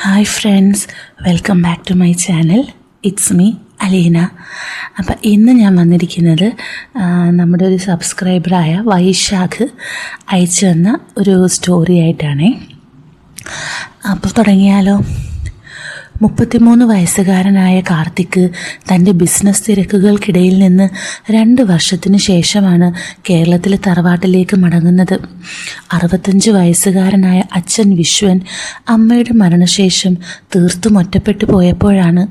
Hi friends, welcome back to my channel. It's me Aleena. അപ്പം ഇന്ന് ഞാൻ വന്നിരിക്കുന്നത് നമ്മുടെ ഒരു സബ്സ്ക്രൈബറായ വൈശാഖ് അയച്ചു തന്ന ഒരു സ്റ്റോറി ആയിട്ടാണേ. അപ്പോൾ തുടങ്ങിയാലോ. 33 വയസ്സുകാരനായ കാർത്തിക് തൻ്റെ ബിസിനസ് തിരക്കുകൾക്കിടയിൽ നിന്ന് 2 വർഷത്തിന് ശേഷമാണ് കേരളത്തിലെ തറവാട്ടിലേക്ക് മടങ്ങുന്നത്. 65 വയസ്സുകാരനായ അച്ഛൻ വിശ്വൻ അമ്മയുടെ മരണശേഷം തീർത്തും ഒറ്റപ്പെട്ടു പോയപ്പോഴാണ്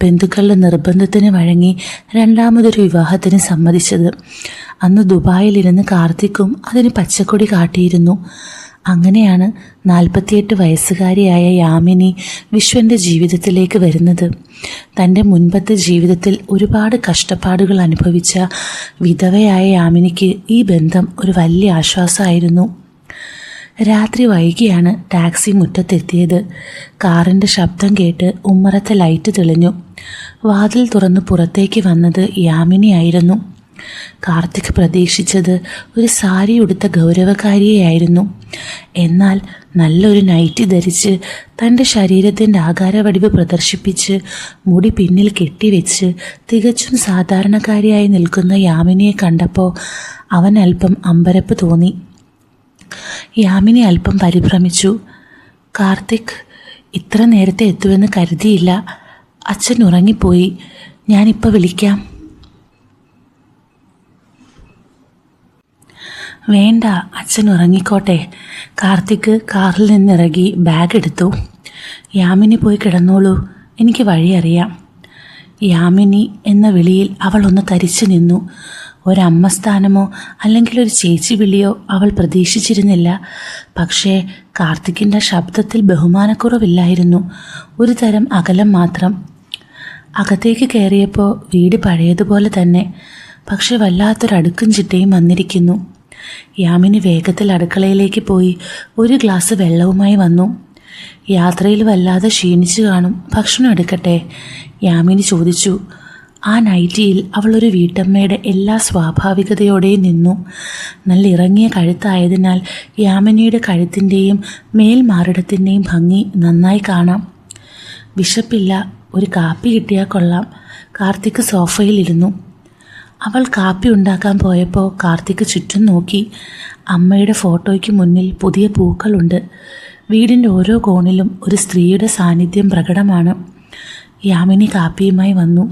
ബന്ധുക്കളുടെ നിർബന്ധത്തിന് വഴങ്ങി രണ്ടാമതൊരു വിവാഹത്തിന് സമ്മതിച്ചത്. അന്ന് ദുബായിലിരുന്ന് കാർത്തിക്കും അതിന് പച്ചക്കൊടി കാട്ടിയിരുന്നു. അങ്ങനെയാണ് 48 വയസ്സുകാരിയായ യാമിനി വിശ്വൻ്റെ ജീവിതത്തിലേക്ക് വരുന്നത്. തൻ്റെ മുൻപത്തെ ജീവിതത്തിൽ ഒരുപാട് കഷ്ടപ്പാടുകൾ അനുഭവിച്ച വിധവയായ യാമിനിക്ക് ഈ ബന്ധം ഒരു വലിയ ആശ്വാസമായിരുന്നു. രാത്രി വൈകിയാണ് ടാക്സി മുറ്റത്തെത്തിയത്. കാറിൻ്റെ ശബ്ദം കേട്ട് ഉമ്മറത്തെ ലൈറ്റ് തെളിഞ്ഞു. വാതിൽ തുറന്ന് പുറത്തേക്ക് വന്നത് യാമിനിയായിരുന്നു. കാർത്തിക് പ്രതീക്ഷിച്ചത് ഒരു സാരി ഉടുത്ത ഗൗരവകാരിയായിരുന്നു. എന്നാൽ നല്ലൊരു നൈറ്റി ധരിച്ച് തൻ്റെ ശരീരത്തിൻ്റെ ആകാരവടിവ് പ്രദർശിപ്പിച്ച് മുടി പിന്നിൽ കെട്ടിവെച്ച് തികച്ചും സാധാരണക്കാരിയായി നിൽക്കുന്ന യാമിനിയെ കണ്ടപ്പോൾ അവൻ അല്പം അമ്പരപ്പ് തോന്നി. യാമിനി അല്പം പരിഭ്രമിച്ചു. കാർത്തിക്, ഇത്ര നേരത്തെ എത്തുമെന്ന് കരുതിയില്ല. അച്ഛൻ ഉറങ്ങിപ്പോയി. ഞാനിപ്പോൾ വിളിക്കാം. വേണ്ട, അച്ഛൻ ഉറങ്ങിക്കോട്ടെ. കാർത്തിക് കാറിൽ നിന്നിറങ്ങി ബാഗ് എടുത്തു. യാമിനി പോയി കിടന്നോളൂ, എനിക്ക് വഴിയറിയാം. യാമിനി എന്ന വിളിയിൽ അവൾ ഒന്ന് തരിച്ചു നിന്നു. ഒരമ്മ സ്ഥാനമോ അല്ലെങ്കിൽ ഒരു ചേച്ചി വിളിയോ അവൾ പ്രതീക്ഷിച്ചിരുന്നില്ല. പക്ഷേ കാർത്തിക്കിൻ്റെ ശബ്ദത്തിൽ ബഹുമാനക്കുറവില്ലായിരുന്നു, ഒരു തരം അകലം മാത്രം. അകത്തേക്ക് കയറിയപ്പോൾ വീട് പഴയതുപോലെ തന്നെ, പക്ഷെ വല്ലാത്തൊരടുക്കും ചിട്ടയും വന്നിരിക്കുന്നു. യാമിനി വേഗത്തിൽ അടുക്കളയിലേക്ക് പോയി ഒരു ഗ്ലാസ് വെള്ളവുമായി വന്നു. യാത്രയിൽ വല്ലാതെ ക്ഷീണിച്ചു കാണും, ഭക്ഷണം എടുക്കട്ടെ? യാമിനി ചോദിച്ചു. ആ നൈറ്റിയിൽ അവൾ ഒരു വീട്ടമ്മയുടെ എല്ലാ സ്വാഭാവികതയോടെയും നിന്നു. നല്ല ഇറങ്ങിയ കഴുത്തായതിനാൽ യാമിനിയുടെ കഴുത്തിൻ്റെയും മേൽമാറിടത്തിൻ്റെയും ഭംഗി നന്നായി കാണാം. വിശപ്പില്ല, ഒരു കാപ്പി കിട്ടിയാൽ കൊള്ളാം. കാർത്തിക് സോഫയിലിരുന്നു. അവൾ കാപ്പി ഉണ്ടാക്കാൻ പോയപ്പോൾ കാർത്തിക് ചുറ്റും നോക്കി. അമ്മയുടെ ഫോട്ടോയ്ക്ക് മുന്നിൽ പുതിയ പൂക്കളുണ്ട്. വീടിൻ്റെ ഓരോ കോണിലും ഒരു സ്ത്രീയുടെ സാന്നിധ്യം പ്രകടമാണ്. യാമിനി കാപ്പിയുമായി വന്നു.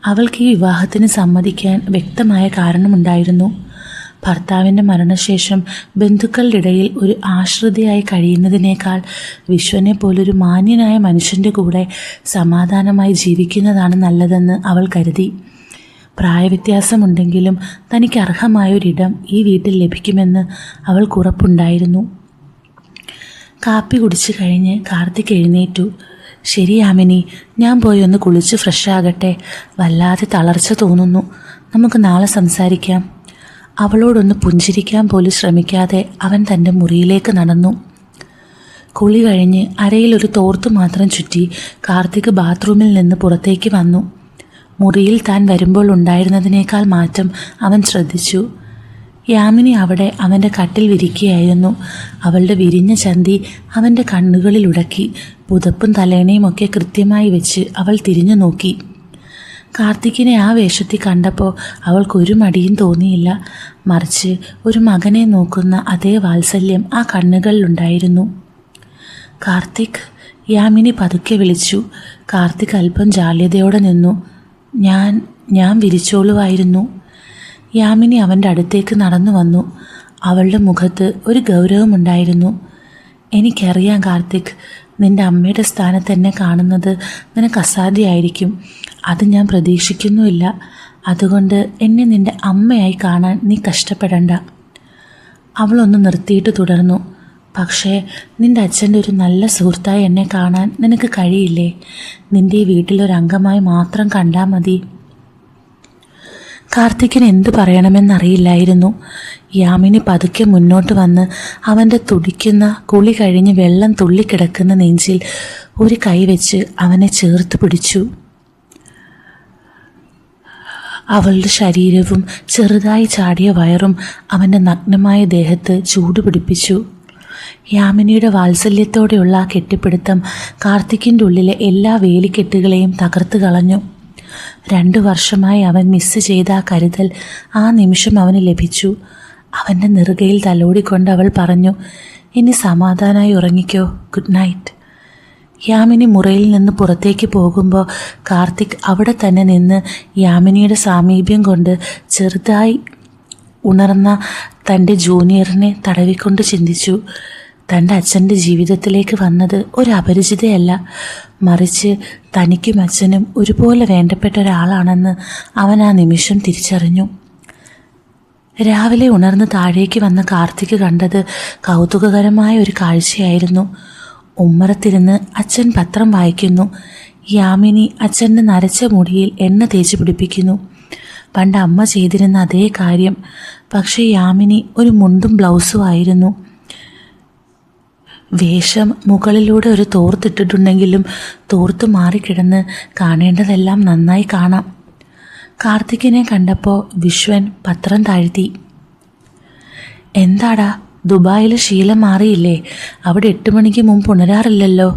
അവൾക്ക് ഈ വിവാഹത്തിന് സമ്മതിക്കാൻ വ്യക്തമായ കാരണമുണ്ടായിരുന്നു. ഭർത്താവിൻ്റെ മരണശേഷം ബന്ധുക്കളുടെ ഇടയിൽ ഒരു ആശ്രിതയായി കഴിയുന്നതിനേക്കാൾ വിശ്വനെ പോലൊരു മാന്യനായ മനുഷ്യൻ്റെ കൂടെ സമാധാനമായി ജീവിക്കുന്നതാണ് നല്ലതെന്ന് അവൾ കരുതി. പ്രായവ്യത്യാസമുണ്ടെങ്കിലും തനിക്ക് അർഹമായൊരിടം ഈ വീട്ടിൽ ലഭിക്കുമെന്ന് അവൾക്ക് ഉറപ്പുണ്ടായിരുന്നു. കാപ്പി കുടിച്ചു കഴിഞ്ഞ് കാർത്തിക് എഴുന്നേറ്റു. ശരി യാമിനി, ഞാൻ പോയി ഒന്ന് കുളിച്ച് ഫ്രഷാകട്ടെ. വല്ലാതെ തളർച്ച തോന്നുന്നു. നമുക്ക് നാളെ സംസാരിക്കാം. അവളോടൊന്ന് പുഞ്ചിരിക്കാൻ പോലും ശ്രമിക്കാതെ അവൻ തൻ്റെ മുറിയിലേക്ക് നടന്നു. കുളി കഴിഞ്ഞ് അരയിൽ ഒരു തോർത്ത് മാത്രം ചുറ്റി കാർത്തിക് ബാത്റൂമിൽ നിന്ന് പുറത്തേക്ക് വന്നു. മുറിയിൽ താൻ വരുമ്പോൾ ഉണ്ടായിരുന്നതിനേക്കാൾ മാറ്റം അവൻ ശ്രദ്ധിച്ചു. യാമിനി അവിടെ അവൻ്റെ കട്ടിൽ വിരിക്കുകയായിരുന്നു. അവളുടെ വിരിഞ്ഞ ചന്തി അവൻ്റെ കണ്ണുകളിൽ ഉടക്കി. പുതപ്പും തലേണയും ഒക്കെ കൃത്യമായി വെച്ച് അവൾ തിരിഞ്ഞു നോക്കി. കാർത്തിക്കിനെ ആ വേഷത്തിൽ കണ്ടപ്പോൾ അവൾക്കൊരു മടിയും തോന്നിയില്ല. മറിച്ച് ഒരു മകനെ നോക്കുന്ന അതേ വാത്സല്യം ആ കണ്ണുകളിലുണ്ടായിരുന്നു. കാർത്തിക്, യാമിനി പതുക്കെ വിളിച്ചു. കാർത്തിക് അല്പം ജാള്യതയോടെ നിന്നു. ഞാൻ വിരിച്ചോളുവായിരുന്നു. യാമിനി അവൻ്റെ അടുത്തേക്ക് നടന്നു വന്നു. അവളുടെ മുഖത്ത് ഒരു ഗൗരവമുണ്ടായിരുന്നു. എനിക്കറിയാം കാർത്തിക്, നിൻ്റെ അമ്മയുടെ സ്ഥാനത്ത് എന്നെ കാണുന്നത് നിനക്ക് അസാധ്യമായിരിക്കും. അത് ഞാൻ പ്രതീക്ഷിക്കുന്നുമില്ല. അതുകൊണ്ട് എന്നെ നിൻ്റെ അമ്മയായി കാണാൻ നീ കഷ്ടപ്പെടണ്ട. അവളൊന്ന് നിർത്തിയിട്ട് തുടർന്നു. പക്ഷേ നിൻ്റെ അച്ഛൻ്റെ ഒരു നല്ല സുഹൃത്തായി എന്നെ കാണാൻ നിനക്ക് കഴിയില്ലേ? നിൻ്റെ ഈ വീട്ടിലൊരംഗമായി മാത്രം കണ്ടാൽ മതി. കാർത്തിക്കിന് എന്തു പറയണമെന്നറിയില്ലായിരുന്നു. യാമിനി പതുക്കെ മുന്നോട്ട് വന്ന് അവൻ്റെ തുടിക്കുന്ന കുളി കഴിഞ്ഞ് വെള്ളം തുള്ളിക്കിടക്കുന്ന നെഞ്ചിൽ ഒരു കൈ വെച്ച് അവനെ ചേർത്ത് പിടിച്ചു. അവളുടെ ശരീരവും ചെറുതായി ചാടിയ വയറും അവൻ്റെ നഗ്നമായ ദേഹത്ത് ചൂടുപിടിപ്പിച്ചു. യാമിനിയുടെ വാത്സല്യത്തോടെയുള്ള ആ കെട്ടിപ്പിടുത്തം കാർത്തിക്കിൻ്റെ ഉള്ളിലെ എല്ലാ വേലിക്കെട്ടുകളെയും തകർത്ത് കളഞ്ഞു. 2 വർഷമായി അവൻ മിസ് ചെയ്ത ആ കരുതൽ ആ നിമിഷം അവന് ലഭിച്ചു. അവൻ്റെ നെറുകയിൽ തലോടിക്കൊണ്ട് അവൾ പറഞ്ഞു, ഇനി സമാധാനമായി ഉറങ്ങിക്കോ, ഗുഡ് നൈറ്റ്. യാമിനി മുറിയിൽ നിന്ന് പുറത്തേക്ക് പോകുമ്പോൾ കാർത്തിക് അവിടെ തന്നെ നിന്ന് യാമിനിയുടെ സാമീപ്യം കൊണ്ട് ചെറുതായി ഉണർന്ന തൻ്റെ ജൂനിയറിനെ തടവിക്കൊണ്ട് ചിന്തിച്ചു. തൻ്റെ അച്ഛൻ്റെ ജീവിതത്തിലേക്ക് വന്നത് ഒരു അപരിചിതയല്ല, മറിച്ച് തനിക്കും അച്ഛനും ഒരുപോലെ വേണ്ടപ്പെട്ട ഒരാളാണെന്ന് അവൻ ആ നിമിഷം തിരിച്ചറിഞ്ഞു. രാവിലെ ഉണർന്ന് താഴേക്ക് വന്ന കാർത്തിക് കണ്ടത് കൗതുകകരമായ ഒരു കാഴ്ചയായിരുന്നു. ഉമ്മറത്തിരുന്ന് അച്ഛൻ പത്രം വായിക്കുന്നു. യാമിനി അച്ഛൻ്റെ നരച്ച മുടിയിൽ എണ്ണ തേച്ച് പിടിപ്പിക്കുന്നു. പണ്ട് അമ്മ ചെയ്തിരുന്ന അതേ കാര്യം. പക്ഷേ യാമിനി ഒരു മുണ്ടും ബ്ലൗസും ആയിരുന്നു. വേഷം മുകളിലൂടെ ഒരു തോർത്തിട്ടിട്ടുണ്ടെങ്കിലും തോർത്ത് മാറിക്കിടന്ന് കാണേണ്ടതെല്ലാം നന്നായി കാണാം. കാർത്തികിനെ കണ്ടപ്പോൾ വിശ്വൻ പത്രം താഴ്ത്തി. എന്താടാ, ദുബായിൽ ശീലം മാറിയില്ലേ? അവിടെ 8 മണിക്ക് മുമ്പ് ഉണരാറില്ലല്ലോ.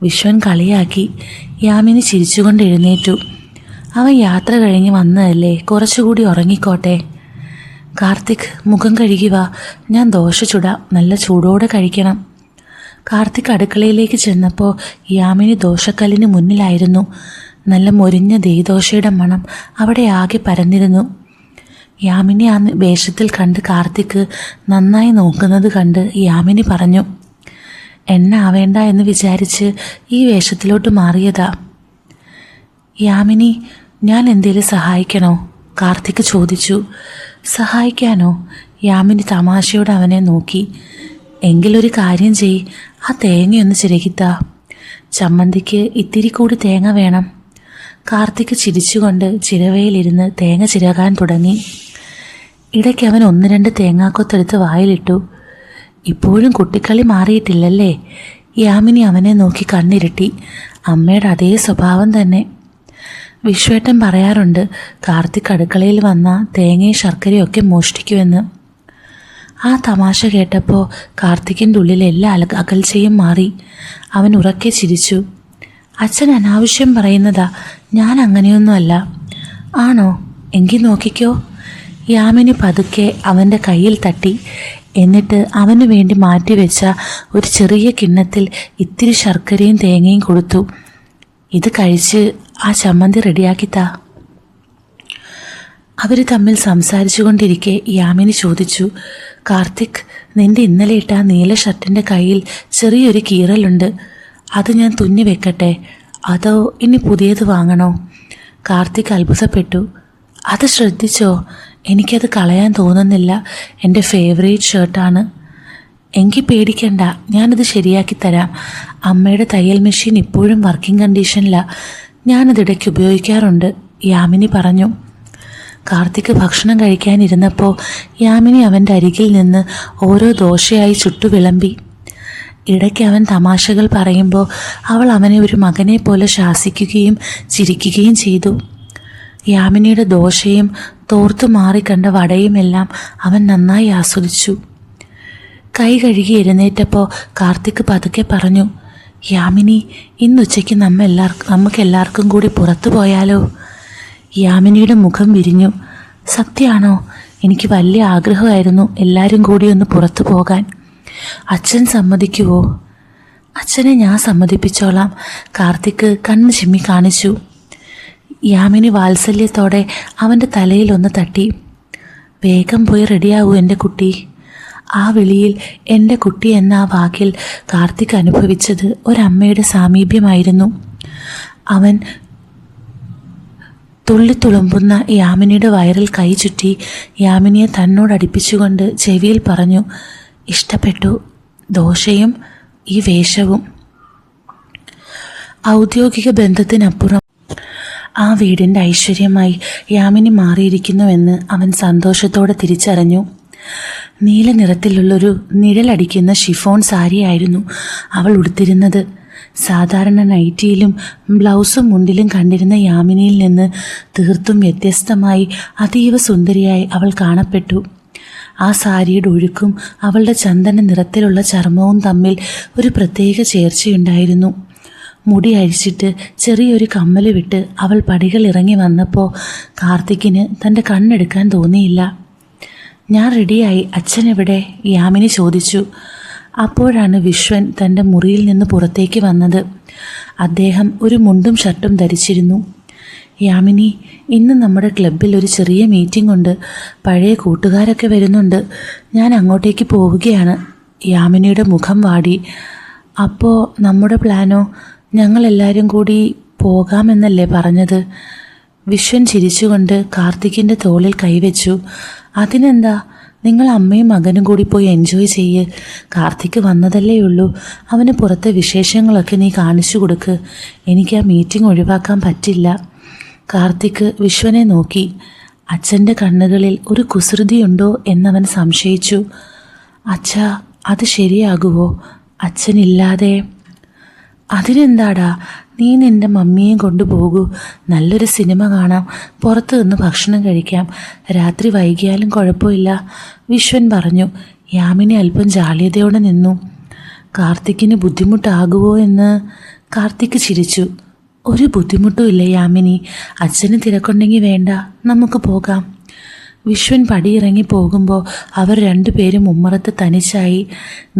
വിശ്വൻ കളിയാക്കി. യാമിനി ചിരിച്ചുകൊണ്ട് എഴുന്നേറ്റു. അവൻ യാത്ര കഴിഞ്ഞ് വന്നതല്ലേ, കുറച്ചുകൂടി ഉറങ്ങിക്കോട്ടെ. കാർത്തിക്, മുഖം കഴുകി വാ, ഞാൻ ദോശ ചുടാം, നല്ല ചൂടോടെ കഴിക്കണം. കാർത്തിക് അടുക്കളയിലേക്ക് ചെന്നപ്പോൾ യാമിനി ദോശക്കല്ലിന് മുന്നിലായിരുന്നു. നല്ല മൊരിഞ്ഞ നെയ്ദോശയുടെ മണം അവിടെ ആകെ പരന്നിരുന്നു. യാമിനി ആ വേഷത്തിൽ കണ്ട് കാർത്തിക് നന്നായി നോക്കുന്നത് കണ്ട് യാമിനി പറഞ്ഞു, എണ്ണ ആവേണ്ട എന്ന് വിചാരിച്ച് ഈ വേഷത്തിലോട്ട് മാറിയതാ. യാമിനി, ഞാൻ എന്തേലും സഹായിക്കണോ? കാർത്തിക് ചോദിച്ചു. സഹായിക്കാനോ? യാമിനി തമാശയോടെ അവനെ നോക്കി. എങ്കിലൊരു കാര്യം ചെയ്, ആ തേങ്ങയൊന്ന് ചിരകിത്താ. ചമ്മന്തിക്ക് ഇത്തിരി കൂടി തേങ്ങ വേണം. കാർത്തിക് ചിരിച്ചുകൊണ്ട് ചിരവയിലിരുന്ന് തേങ്ങ ചിരകാൻ തുടങ്ങി. ഇടയ്ക്ക് അവൻ 1-2 തേങ്ങാക്കൊത്തെടുത്ത് വായിലിട്ടു. ഇപ്പോഴും കുട്ടിക്കളി മാറിയിട്ടില്ലല്ലേ? യാമിനി അവനെ നോക്കി കണ്ണിരുട്ടി. അമ്മയുടെ അതേ സ്വഭാവം തന്നെ. വിശ്വേട്ടൻ പറയാറുണ്ട് കാർത്തിക് അടുക്കളയിൽ വന്ന തേങ്ങയും ശർക്കരയൊക്കെ മോഷ്ടിക്കുമെന്ന്. ആ തമാശ കേട്ടപ്പോൾ കാർത്തിക്കിൻ്റെ ഉള്ളിൽ എല്ലാ അകൽച്ചയും മാറി. അവൻ ഉറക്കെ ചിരിച്ചു. അച്ഛൻ അനാവശ്യം പറയുന്നതാ, ഞാൻ അങ്ങനെയൊന്നുമല്ല. ആണോ? എങ്കിൽ നോക്കിക്കോ. യാമിനി പതുക്കെ അവൻ്റെ കയ്യിൽ തട്ടി. എന്നിട്ട് അവന് വേണ്ടി മാറ്റിവെച്ച ഒരു ചെറിയ കിണ്ണത്തിൽ ഇത്തിരി ശർക്കരയും തേങ്ങയും കൊടുത്തു. ഇത് കഴിച്ച് ആ ചമ്മന്തി റെഡിയാക്കിത്താ. അവർ തമ്മിൽ സംസാരിച്ചു കൊണ്ടിരിക്കെ യാമിനി ചോദിച്ചു, കാർത്തിക്, നിന്റെ ഇന്നലെ ഇട്ട ആ നീല ഷർട്ടിൻ്റെ കയ്യിൽ ചെറിയൊരു കീറലുണ്ട്. അത് ഞാൻ തുന്നി വെക്കട്ടെ, അതോ ഇനി പുതിയത് വാങ്ങണോ? കാർത്തിക് അത്ഭുതപ്പെട്ടു. അത് ശ്രദ്ധിച്ചോ? എനിക്കത് കളയാൻ തോന്നുന്നില്ല. എൻ്റെ ഫേവറേറ്റ് ഷർട്ടാണ്. എങ്കിൽ പേടിക്കണ്ട, ഞാനത് ശരിയാക്കി തരാം. അമ്മയുടെ തയ്യൽ മെഷീൻ ഇപ്പോഴും വർക്കിംഗ് കണ്ടീഷനിലാണ്. ഞാനതിടയ്ക്ക് ഉപയോഗിക്കാറുണ്ട്, യാമിനി പറഞ്ഞു. കാർത്തിക് ഭക്ഷണം കഴിക്കാനിരുന്നപ്പോൾ യാമിനി അവൻ്റെ അരികിൽ നിന്ന് ഓരോ ദോശയായി ചുട്ടു വിളമ്പി. ഇടയ്ക്ക് അവൻ തമാശകൾ പറയുമ്പോൾ അവൾ അവനെ ഒരു മകനെ പോലെ ശാസിക്കുകയും ചിരിക്കുകയും ചെയ്തു. യാമിനിയുടെ ദോശയും തോർത്തു മാറിക്കണ്ട വടയുമെല്ലാം അവൻ നന്നായി ആസ്വദിച്ചു. കൈ കഴുകി എഴുന്നേറ്റപ്പോൾ കാർത്തിക് പതുക്കെ പറഞ്ഞു, യാമിനി, ഇന്നുച്ചയ്ക്ക് നമുക്കെല്ലാവർക്കും കൂടി പുറത്തു പോയാലോ? യാമിനിയുടെ മുഖം വിരിഞ്ഞു. സത്യമാണോ? എനിക്ക് വലിയ ആഗ്രഹമായിരുന്നു എല്ലാവരും കൂടി ഒന്ന് പുറത്തു പോകാൻ. അച്ഛൻ സമ്മതിക്കുവോ? അച്ഛനെ ഞാൻ സമ്മതിപ്പിച്ചോളാം. കാർത്തിക് കണ്ണ് ചിമ്മി കാണിച്ചു. യാമിനി വാത്സല്യത്തോടെ അവൻ്റെ തലയിൽ ഒന്ന് തട്ടി. വേഗം പോയി റെഡിയാവൂ എൻ്റെ കുട്ടി. ആ വിളിയിൽ എൻ്റെ കുട്ടി എന്ന ആ വാക്കിൽ കാർത്തിക് അനുഭവിച്ചത് ഒരമ്മയുടെ സാമീപ്യമായിരുന്നു. അവൻ തുള്ളിത്തുളുമ്പുന്ന യാമിനിയുടെ വയറിൽ കൈ ചുറ്റി യാമിനിയെ തന്നോടടുപ്പിച്ചുകൊണ്ട് ചെവിയിൽ പറഞ്ഞു, ഇഷ്ടപ്പെട്ടു, ദോശയും ഈ വേഷവും. ഔദ്യോഗിക ബന്ധത്തിനപ്പുറം ആ വീടിൻ്റെ ഐശ്വര്യമായി യാമിനി മാറിയിരിക്കുന്നുവെന്ന് അവൻ സന്തോഷത്തോടെ തിരിച്ചറിഞ്ഞു. നീല നിറത്തിലുള്ളൊരു നിഴലടിക്കുന്ന ഷിഫോൺ സാരിയായിരുന്നു അവൾ ഉടുത്തിരുന്നത്. സാധാരണ നൈറ്റിയിലും ബ്ലൗസും മുണ്ടിലും കണ്ടിരുന്ന യാമിനിയിൽ നിന്ന് തീർത്തും വ്യത്യസ്തമായി അതീവ സുന്ദരിയായി അവൾ കാണപ്പെട്ടു. ആ സാരിയുടെ ഒഴുക്കും അവളുടെ ചന്ദന നിറത്തിലുള്ള ചർമ്മവും തമ്മിൽ ഒരു പ്രത്യേക ചേർച്ചയുണ്ടായിരുന്നു. മുടി അഴിച്ചിട്ട് ചെറിയൊരു കമ്മൽ വിട്ട് അവൾ പടികൾ ഇറങ്ങി വന്നപ്പോൾ കാർത്തിക്കിന് തൻ്റെ കണ്ണെടുക്കാൻ തോന്നിയില്ല. ഞാൻ റെഡിയായി, അച്ഛനെവിടെ? യാമിനി ചോദിച്ചു. അപ്പോഴാണ് വിശ്വൻ തൻ്റെ മുറിയിൽ നിന്ന് പുറത്തേക്ക് വന്നത്. അദ്ദേഹം ഒരു മുണ്ടും ഷർട്ടും ധരിച്ചിരുന്നു. യാമിനി, ഇന്ന് നമ്മുടെ ക്ലബ്ബിൽ ഒരു ചെറിയ മീറ്റിംഗ് ഉണ്ട്. പഴയ കൂട്ടുകാരൊക്കെ വരുന്നുണ്ട്. ഞാൻ അങ്ങോട്ടേക്ക് പോവുകയാണ്. യാമിനിയുടെ മുഖം വാടി. അപ്പോൾ നമ്മുടെ പ്ലാനോ? ഞങ്ങളെല്ലാവരും കൂടി പോകാമെന്നല്ലേ പറഞ്ഞത്? വിശ്വൻ ചിരിച്ചുകൊണ്ട് കാർത്തിക്കിൻ്റെ തോളിൽ കൈവച്ചു. അതിനെന്താ, നിങ്ങൾ അമ്മയും മകനും കൂടി പോയി എൻജോയ് ചെയ്യ്. കാർത്തിക് വന്നതല്ലേ ഉള്ളൂ, അവന് പുറത്തെ വിശേഷങ്ങളൊക്കെ നീ കാണിച്ചു കൊടുക്ക്. എനിക്ക് ആ മീറ്റിംഗ് ഒഴിവാക്കാൻ പറ്റില്ല. കാർത്തിക് വിശ്വനെ നോക്കി. അച്ഛൻ്റെ കണ്ണുകളിൽ ഒരു കുസൃതിയുണ്ടോ എന്നവൻ സംശയിച്ചു. അച്ഛാ, അത് ശരിയാകുമോ? അച്ഛനില്ലാതെ? അതിനെന്താടാ, നീ നിൻ്റെ മമ്മിയെയും കൊണ്ടുപോകൂ. നല്ലൊരു സിനിമ കാണാം, പുറത്തു നിന്ന് ഭക്ഷണം കഴിക്കാം. രാത്രി വൈകിയാലും കുഴപ്പമില്ല, വിശ്വൻ പറഞ്ഞു. യാമിനി അല്പം ജാള്യതയോടെ നിന്നു. കാർത്തിക്കിന് ബുദ്ധിമുട്ടാകുമോ എന്ന് കാർത്തിക് ചിരിച്ചു. ഒരു ബുദ്ധിമുട്ടും ഇല്ല യാമിനി. അച്ഛന് തിരക്കുണ്ടെങ്കിൽ വേണ്ട, നമുക്ക് പോകാം. വിശ്വൻ പടിയിറങ്ങി പോകുമ്പോൾ അവർ രണ്ടുപേരും ഉമ്മറത്ത് തനിച്ചായി.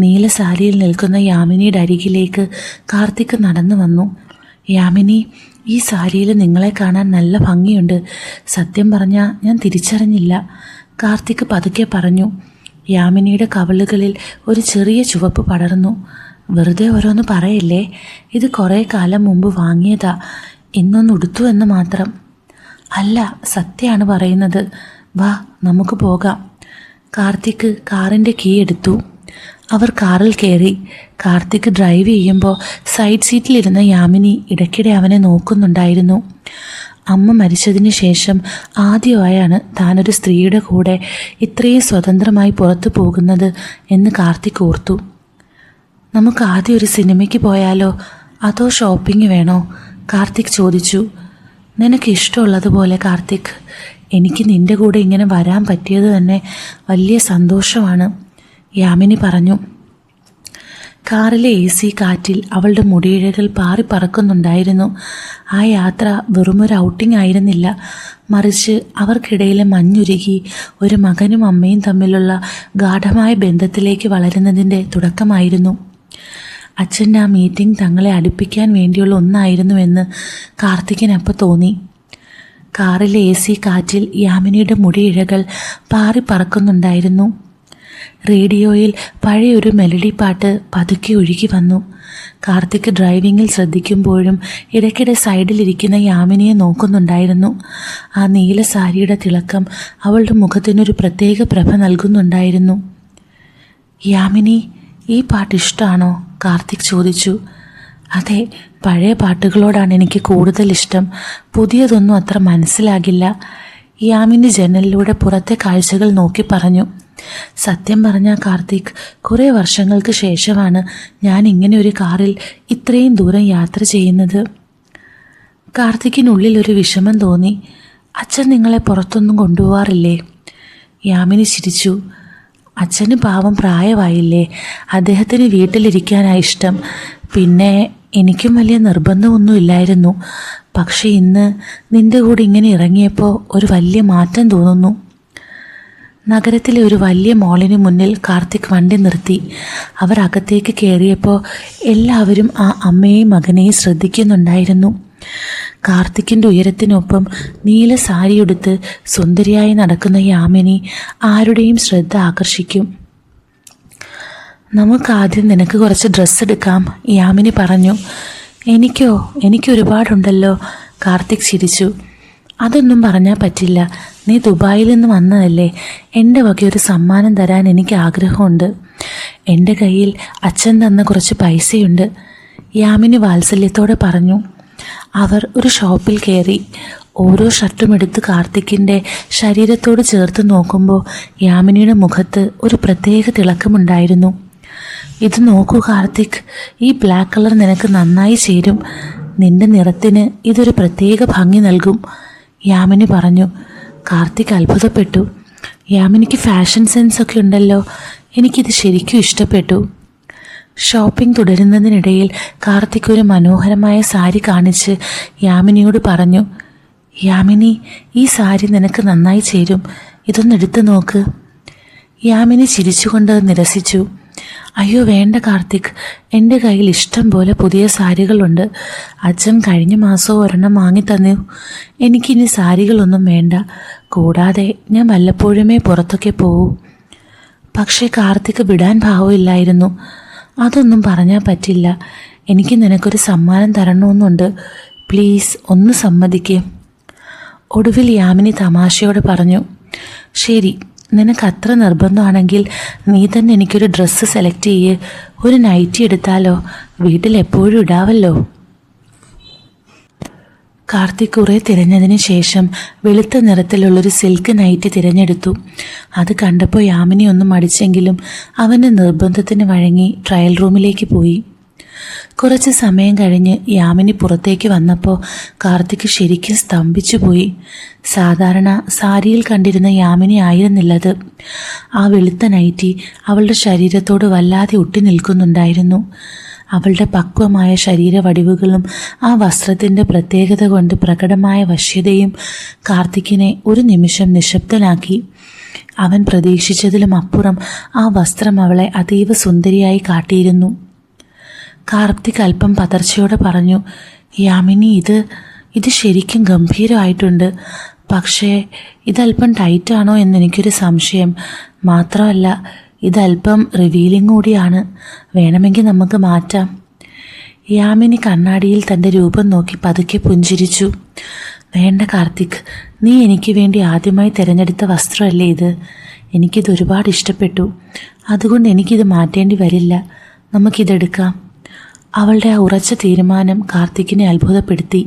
നീല സാരിയിൽ നിൽക്കുന്ന യാമിനിയുടെ അരികിലേക്ക് കാർത്തിക് നടന്നു വന്നു. യാമിനി, ഈ സാരിയിൽ നിങ്ങളെ കാണാൻ നല്ല ഭംഗിയുണ്ട്. സത്യം പറഞ്ഞാൽ ഞാൻ തിരിച്ചറിഞ്ഞില്ല, കാർത്തിക് പതുക്കെ പറഞ്ഞു. യാമിനിയുടെ കവിളുകളിൽ ഒരു ചെറിയ ചുവപ്പ് പടർന്നു. വെറുതെ ഓരോന്ന് പറയില്ലേ, ഇത് കുറേ കാലം മുമ്പ് വാങ്ങിയതാ, ഇന്നൊന്ന് ഉടുത്തു എന്ന് മാത്രം. അല്ല, സത്യമാണ് പറയുന്നത്. വാ, നമുക്ക് പോകാം. കാർത്തിക് കാറിൻ്റെ കീ എടുത്തു. അവർ കാറിൽ കയറി. കാർത്തിക് ഡ്രൈവ് ചെയ്യുമ്പോൾ സൈഡ് സീറ്റിലിരുന്ന യാമിനി ഇടയ്ക്കിടെ അവനെ നോക്കുന്നുണ്ടായിരുന്നു. അമ്മ മരിച്ചതിന് ശേഷം ആദ്യമായാണ് താനൊരു സ്ത്രീയുടെ കൂടെ ഇത്രയും സ്വതന്ത്രമായി പുറത്തു പോകുന്നത് എന്ന് കാർത്തിക് ഓർത്തു. നമുക്ക് ആദ്യം ഒരു സിനിമയ്ക്ക് പോയാലോ, അതോ ഷോപ്പിംഗ് വേണോ? കാർത്തിക് ചോദിച്ചു. നിനക്ക് ഇഷ്ടമുള്ളതുപോലെ കാർത്തിക്. എനിക്ക് നിൻ്റെ കൂടെ ഇങ്ങനെ വരാൻ പറ്റിയത് തന്നെ വലിയ സന്തോഷമാണ്, യാമിനി പറഞ്ഞു. കാറിലെ AC കാറ്റിൽ അവളുടെ മുടിയിഴകൾ പാറിപ്പറക്കുന്നുണ്ടായിരുന്നു. ആ യാത്ര വെറുമൊരു ഔട്ടിംഗ് ആയിരുന്നില്ല, മറിച്ച് അവർക്കിടയിലെ മഞ്ഞുരുകി ഒരു മകനും അമ്മയും തമ്മിലുള്ള ഗാഢമായ ബന്ധത്തിലേക്ക് വളരുന്നതിൻ്റെ തുടക്കമായിരുന്നു. അച്ഛൻ്റെ ആ മീറ്റിംഗ് തങ്ങളെ അടുപ്പിക്കാൻ വേണ്ടിയുള്ള ഒന്നായിരുന്നുവെന്ന് കാർത്തികിനപ്പോൾ തോന്നി. കാറിലെ AC കാറ്റിൽ യാമിനിയുടെ മുടിയിഴകൾ പാറിപ്പറക്കുന്നുണ്ടായിരുന്നു. റേഡിയോയിൽ പഴയൊരു മെലഡി പാട്ട് പതുക്കെ ഒഴുകി വന്നു. കാർത്തിക് ഡ്രൈവിങ്ങിൽ ശ്രദ്ധിക്കുമ്പോഴും ഇടയ്ക്കിടെ സൈഡിലിരിക്കുന്ന യാമിനിയെ നോക്കുന്നുണ്ടായിരുന്നു. ആ നീല സാരിയുടെ തിളക്കം അവളുടെ മുഖത്തിനൊരു പ്രത്യേക പ്രഭ നൽകുന്നുണ്ടായിരുന്നു. യാമിനി, ഈ പാട്ട് ഇഷ്ടമാണോ? കാർത്തിക് ചോദിച്ചു. അതെ, പഴയ പാട്ടുകളോടാണ് എനിക്ക് കൂടുതൽ ഇഷ്ടം. പുതിയതൊന്നും അത്ര മനസ്സിലാകില്ല, യാമിനി ജനലിലൂടെ പുറത്തെ കാഴ്ചകൾ നോക്കി പറഞ്ഞു. സത്യം പറഞ്ഞാൽ കാർത്തിക്, കുറേ വർഷങ്ങൾക്ക് ശേഷമാണ് ഞാൻ ഇങ്ങനെ ഒരു കാറിൽ ഇത്രയും ദൂരം യാത്ര ചെയ്യുന്നത്. കാർത്തിക്കിനുള്ളിൽ ഒരു വിഷമം തോന്നി. അച്ഛൻ നിങ്ങളെ പുറത്തൊന്നും കൊണ്ടുപോകാറില്ലേ? യാമിനി ചിരിച്ചു. അച്ഛന് പാവം പ്രായമായില്ലേ, അദ്ദേഹത്തിന് വീട്ടിലിരിക്കാനാണ് ഇഷ്ടം. പിന്നെ എനിക്കും വലിയ നിർബന്ധമൊന്നുമില്ലായിരുന്നു. പക്ഷേ ഇന്ന് നിൻ്റെ കൂടെ ഇങ്ങനെ ഇറങ്ങിയപ്പോൾ ഒരു വലിയ മാറ്റം തോന്നുന്നു. നഗരത്തിലെ ഒരു വലിയ മോളിന് മുന്നിൽ കാർത്തിക് വണ്ടി നിർത്തി. അവർ അകത്തേക്ക് കയറിയപ്പോൾ എല്ലാവരും ആ അമ്മയെയും മകനെയും ശ്രദ്ധിക്കുന്നുണ്ടായിരുന്നു. കാർത്തിക്കിൻ്റെ ഉയരത്തിനൊപ്പം നീല സാരിയുടുത്ത് സുന്ദരിയായി നടക്കുന്ന യാമിനി ആരുടെയും ശ്രദ്ധ ആകർഷിക്കും. നമുക്കാദ്യം നിനക്ക് കുറച്ച് ഡ്രസ്സ് എടുക്കാം, യാമിനി പറഞ്ഞു. എനിക്ക് ഒരുപാടുണ്ടല്ലോ, കാർത്തിക് ചിരിച്ചു. അതൊന്നും പറഞ്ഞാൽ പറ്റില്ല, നീ ദുബായിൽ നിന്ന് വന്നതല്ലേ. എൻ്റെ വക ഒരു സമ്മാനം തരാൻ എനിക്ക് ആഗ്രഹമുണ്ട്. എൻ്റെ കയ്യിൽ അച്ഛൻ തന്ന കുറച്ച് പൈസയുണ്ട്, യാമിനി വാത്സല്യത്തോടെ പറഞ്ഞു. അവർ ഒരു ഷോപ്പിൽ കയറി. ഓരോ ഷർട്ടും എടുത്ത് കാർത്തിക്കിൻ്റെ ശരീരത്തോട് ചേർത്ത് നോക്കുമ്പോൾ യാമിനിയുടെ മുഖത്ത് ഒരു പ്രത്യേക തിളക്കമുണ്ടായിരുന്നു. ഇത് നോക്കൂ കാർത്തിക്, ഈ ബ്ലാക്ക് കളർ നിനക്ക് നന്നായി ചേരും. നിന്റെ നിറത്തിന് ഇതൊരു പ്രത്യേക ഭംഗി നൽകും, യാമിനി പറഞ്ഞു. കാർത്തിക് അത്ഭുതപ്പെട്ടു. യാമിനിക്ക് ഫാഷൻ സെൻസ് ഒക്കെ ഉണ്ടല്ലോ. എനിക്കിത് ശരിക്കും ഇഷ്ടപ്പെട്ടു. ഷോപ്പിംഗ് തുടരുന്നതിനിടയിൽ കാർത്തിക് ഒരു മനോഹരമായ സാരി കാണിച്ച് യാമിനിയോട് പറഞ്ഞു, യാമിനി, ഈ സാരി നിനക്ക് നന്നായി ചേരും, ഇതൊന്നെടുത്ത് നോക്ക്. യാമിനി ചിരിച്ചുകൊണ്ട് നിരസിച്ചു. അയ്യോ വേണ്ട കാർത്തിക്, എൻ്റെ കയ്യിൽ ഇഷ്ടം പോലെ പുതിയ സാരികളുണ്ട്. അച്ഛൻ കഴിഞ്ഞ മാസവും ഒരെണ്ണം വാങ്ങിത്തന്നു. എനിക്കിനി സാരികളൊന്നും വേണ്ട. കൂടാതെ ഞാൻ വല്ലപ്പോഴുമേ പുറത്തൊക്കെ പോവൂ. പക്ഷേ കാർത്തിക് വിടാൻ ഭാവമില്ലായിരുന്നു. അതൊന്നും പറഞ്ഞാൽ പറ്റില്ല. എനിക്ക് നിനക്കൊരു സമ്മാനം തരണമെന്നുണ്ട്. പ്ലീസ് ഒന്ന് സമ്മതിക്കേ. ഒടുവിൽ യാമിനി തമാശയോടെ പറഞ്ഞു, ശരി, നിനക്ക് അത്ര നിർബന്ധമാണെങ്കിൽ നീ തന്നെ എനിക്കൊരു ഡ്രസ്സ് സെലക്ട് ചെയ്യ്. ഒരു നൈറ്റി എടുത്താലോ, വീട്ടിൽ എപ്പോഴും ഇടാവല്ലോ. കാർത്തിക് കുറേ തിരഞ്ഞതിന് ശേഷം വെളുത്ത നിറത്തിലുള്ളൊരു സിൽക്ക് നൈറ്റി തിരഞ്ഞെടുത്തു. അത് കണ്ടപ്പോൾ യാമിനി ഒന്നും മടിച്ചെങ്കിലും അവൻ്റെ നിർബന്ധത്തിന് വഴങ്ങി ട്രയൽ റൂമിലേക്ക് പോയി. കുറച്ച് സമയം കഴിഞ്ഞ് യാമിനി പുറത്തേക്ക് വന്നപ്പോൾ കാർത്തിക് ശരിക്കും സ്തംഭിച്ചു പോയി. സാധാരണ സാരിയിൽ കണ്ടിരുന്ന യാമിനി ആയിരുന്നില്ലത്. ആ വെളുത്ത നൈറ്റി അവളുടെ ശരീരത്തോട് വല്ലാതെ ഒട്ടി നിൽക്കുന്നുണ്ടായിരുന്നു. അവളുടെ പക്വമായ ശരീരവടിവുകളും ആ വസ്ത്രത്തിൻ്റെ പ്രത്യേകത കൊണ്ട് പ്രകടമായ വശ്യതയും കാർത്തിക്കിനെ ഒരു നിമിഷം നിശബ്ദനാക്കി. അവൻ പ്രതീക്ഷിച്ചതിലും അപ്പുറം ആ വസ്ത്രം അവളെ അതീവ സുന്ദരിയായി കാട്ടിയിരുന്നു. കാർത്തിക് അല്പം പതർച്ചയോടെ പറഞ്ഞു, യാമിനി, ഇത് ശരിക്കും ഗംഭീരമായിട്ടുണ്ട്. പക്ഷേ ഇതല്പം ടൈറ്റാണോ എന്നെനിക്കൊരു സംശയം. മാത്രമല്ല, ഇതല്പം റിവീലിംഗ് കൂടിയാണ്. വേണമെങ്കിൽ നമുക്ക് മാറ്റാം. യാമിനി കണ്ണാടിയിൽ തൻ്റെ രൂപം നോക്കി പതുക്കെ പുഞ്ചിരിച്ചു. വേണ്ട കാർത്തിക്, നീ എനിക്ക് വേണ്ടി ആദ്യമായി തിരഞ്ഞെടുത്ത വസ്ത്രമല്ലേ ഇത്. എനിക്കിത് ഒരുപാട് ഇഷ്ടപ്പെട്ടു. അതുകൊണ്ട് എനിക്കിത് മാറ്റേണ്ടി വരില്ല. നമുക്കിതെടുക്കാം. അവളുടെ ആ ഉറച്ച തീരുമാനം കാർത്തിക്കിനെ അത്ഭുതപ്പെടുത്തി.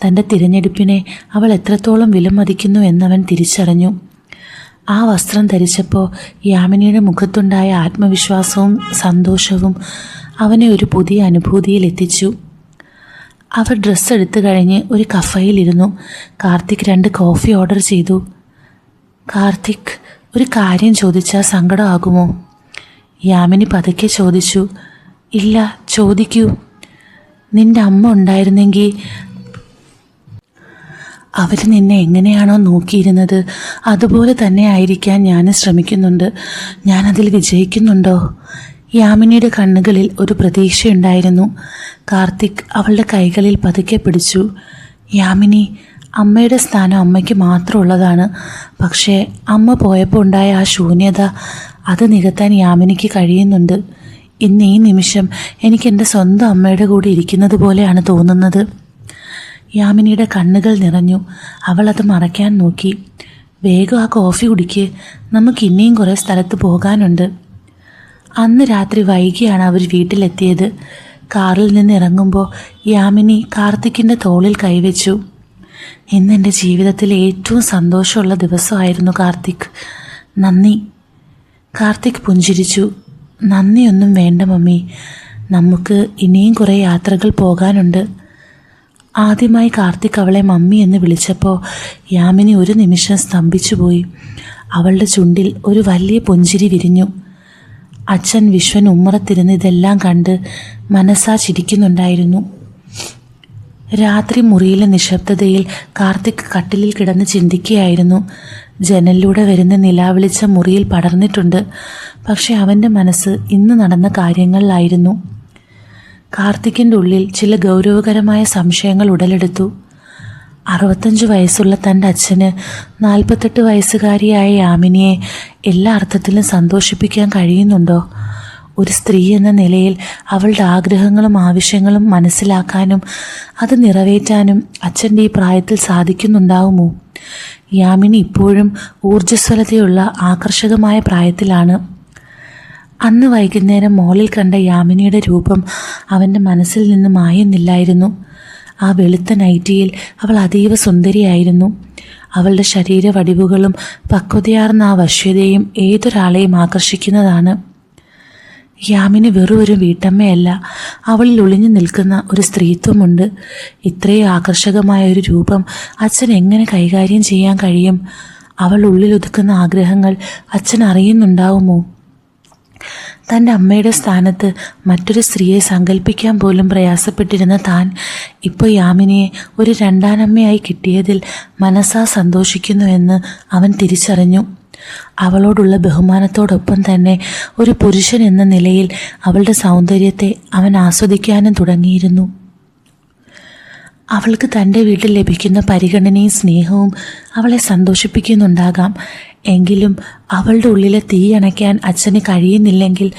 തൻ്റെ തിരഞ്ഞെടുപ്പിനെ അവൾ എത്രത്തോളം വിലമതിക്കുന്നു എന്നവൻ തിരിച്ചറിഞ്ഞു. ആ വസ്ത്രം ധരിച്ചപ്പോൾ യാമിനിയുടെ മുഖത്തുണ്ടായ ആത്മവിശ്വാസവും സന്തോഷവും അവനെ ഒരു പുതിയ അനുഭൂതിയിൽ എത്തിച്ചു. അവർ ഡ്രസ്സ് എടുത്തു കഴിഞ്ഞ് ഒരു കഫയിലിരുന്നു. കാർത്തിക് 2 കോഫി ഓർഡർ ചെയ്തു. കാർത്തിക്, ഒരു കാര്യം ചോദിച്ചാൽ സങ്കടമാകുമോ? യാമിനി പതുക്കെ ചോദിച്ചു. ഇല്ല, ചോദിക്കൂ. നിന്റെ അമ്മ ഉണ്ടായിരുന്നെങ്കിൽ അവർ നിന്നെ എങ്ങനെയാണോ നോക്കിയിരുന്നത് അതുപോലെ തന്നെ ആയിരിക്കാൻ ഞാൻ ശ്രമിക്കുന്നുണ്ട്. ഞാനതിൽ വിജയിക്കുന്നുണ്ടോ? യാമിനിയുടെ കണ്ണുകളിൽ ഒരു പ്രതീക്ഷയുണ്ടായിരുന്നു. കാർത്തിക് അവളുടെ കൈകളിൽ പതുക്കെ പിടിച്ചു. യാമിനി, അമ്മയുടെ സ്ഥാനം അമ്മയ്ക്ക് മാത്രമുള്ളതാണ്. പക്ഷേ അമ്മ പോയപ്പോൾ ഉണ്ടായ ആ ശൂന്യത, അത് നികത്താൻ യാമിനിക്ക് കഴിയുന്നുണ്ട്. ഇന്ന് ഈ നിമിഷം എനിക്ക് എൻ്റെ സ്വന്തം അമ്മയുടെ കൂടെ ഇരിക്കുന്നത് പോലെയാണ് തോന്നുന്നത്. യാമിനിയുടെ കണ്ണുകൾ നിറഞ്ഞു. അവൾ അത് മറയ്ക്കാൻ നോക്കി. വേഗം ആ കോഫി കുടിക്ക്, നമുക്ക് ഇനിയും കുറേ സ്ഥലത്ത് പോകാനുണ്ട്. അന്ന് രാത്രി വൈകിയാണ് അവർ വീട്ടിലെത്തിയത്. കാറിൽ നിന്ന് ഇറങ്ങുമ്പോൾ യാമിനി കാർത്തിക്കിൻ്റെ തോളിൽ കൈവച്ചു. ഇന്നെൻ്റെ ജീവിതത്തിലെ ഏറ്റവും സന്തോഷമുള്ള ദിവസമായിരുന്നു കാർത്തിക്. നന്ദി. കാർത്തിക് പുഞ്ചിരിച്ചു. നന്ദിയൊന്നും വേണ്ട മമ്മി, നമുക്ക് ഇനിയും കുറേ യാത്രകൾ പോകാനുണ്ട്. ആദ്യമായി കാർത്തിക് അവളെ മമ്മി എന്ന് വിളിച്ചപ്പോൾ യാമിനി ഒരു നിമിഷം സ്തംഭിച്ചുപോയി. അവളുടെ ചുണ്ടിൽ ഒരു വലിയ പുഞ്ചിരി വിരിഞ്ഞു. അച്ഛൻ വിശ്വൻ ഉമ്മറത്തിരുന്ന് ഇതെല്ലാം കണ്ട് മനസ്സാ ചിരിക്കുന്നുണ്ടായിരുന്നു. രാത്രി മുറിയിലെ നിശബ്ദതയിൽ കാർത്തിക് കട്ടിലിൽ കിടന്ന് ചിന്തിക്കുകയായിരുന്നു. ജനലിലൂടെ വരുന്ന നിലാവെളിച്ചം മുറിയിൽ പടർന്നിട്ടുണ്ട്. പക്ഷെ അവൻ്റെ മനസ്സ് ഇന്ന് നടന്ന കാര്യങ്ങളിലായിരുന്നു. കാർത്തിക്കിൻ്റെ ഉള്ളിൽ ചില ഗൗരവകരമായ സംശയങ്ങൾ ഉടലെടുത്തു. 65 വയസ്സുള്ള തൻ്റെ അച്ഛന് 48 വയസ്സുകാരിയായ യാമിനിയെ എല്ലാ അർത്ഥത്തിലും സന്തോഷിപ്പിക്കാൻ കഴിയുന്നുണ്ടോ? ഒരു സ്ത്രീ എന്ന നിലയിൽ അവളുടെ ആഗ്രഹങ്ങളും ആവശ്യങ്ങളും മനസ്സിലാക്കാനും അത് നിറവേറ്റാനും അച്ഛൻ്റെ ഈ പ്രായത്തിൽ സാധിക്കുന്നുണ്ടാവുമോ? യാമിനി ഇപ്പോഴും ഊർജ്ജസ്വലതയുള്ള ആകർഷകമായ പ്രായത്തിലാണ്. അന്ന് വൈകുന്നേരം മോളിൽ കണ്ട യാമിനിയുടെ രൂപം അവൻ്റെ മനസ്സിൽ നിന്ന് മായുന്നില്ലായിരുന്നു. ആ വെളുത്ത നൈറ്റിയിൽ അവൾ അതീവ സുന്ദരിയായിരുന്നു. അവളുടെ ശരീരവടിവുകളും പക്വതയാർന്ന ആ വശ്യതയും ഏതൊരാളെയും ആകർഷിക്കുന്നതാണ്. യാമിനി വെറും ഒരു വീട്ടമ്മയല്ല, അവളിൽ ഒളിഞ്ഞു നിൽക്കുന്ന ഒരു സ്ത്രീത്വമുണ്ട്. ഇത്രയും ആകർഷകമായ ഒരു രൂപം അച്ഛൻ എങ്ങനെ കൈകാര്യം ചെയ്യാൻ കഴിയും? അവൾ ഉള്ളിലൊതുക്കുന്ന ആഗ്രഹങ്ങൾ അച്ഛൻ അറിയുന്നുണ്ടാവുമോ? തൻ്റെ അമ്മയുടെ സ്ഥാനത്ത് മറ്റൊരു സ്ത്രീയെ സങ്കല്പിക്കാൻ പോലും പ്രയാസപ്പെട്ടിരുന്ന താൻ ഇപ്പോൾ യാമിനിയെ ഒരു രണ്ടാനമ്മയായി കിട്ടിയതിൽ മനസ്സാ സന്തോഷിക്കുന്നുവെന്ന് അവൻ തിരിച്ചറിഞ്ഞു. അവളോടുള്ള ബഹുമാനത്തോടൊപ്പം തന്നെ ഒരു പുരുഷൻ എന്ന നിലയിൽ അവളുടെ സൗന്ദര്യത്തെ അവൻ ആസ്വദിക്കാനും തുടങ്ങിയിരുന്നു. അവൾക്ക് തൻ്റെ വീട്ടിൽ ലഭിക്കുന്ന പരിഗണനയും സ്നേഹവും അവളെ സന്തോഷിപ്പിക്കുന്നുണ്ടാകാം. എങ്കിലും അവളുടെ ഉള്ളിലെ തീ അണയ്ക്കാൻ അച്ഛന് കഴിയുന്നില്ലെങ്കിൽ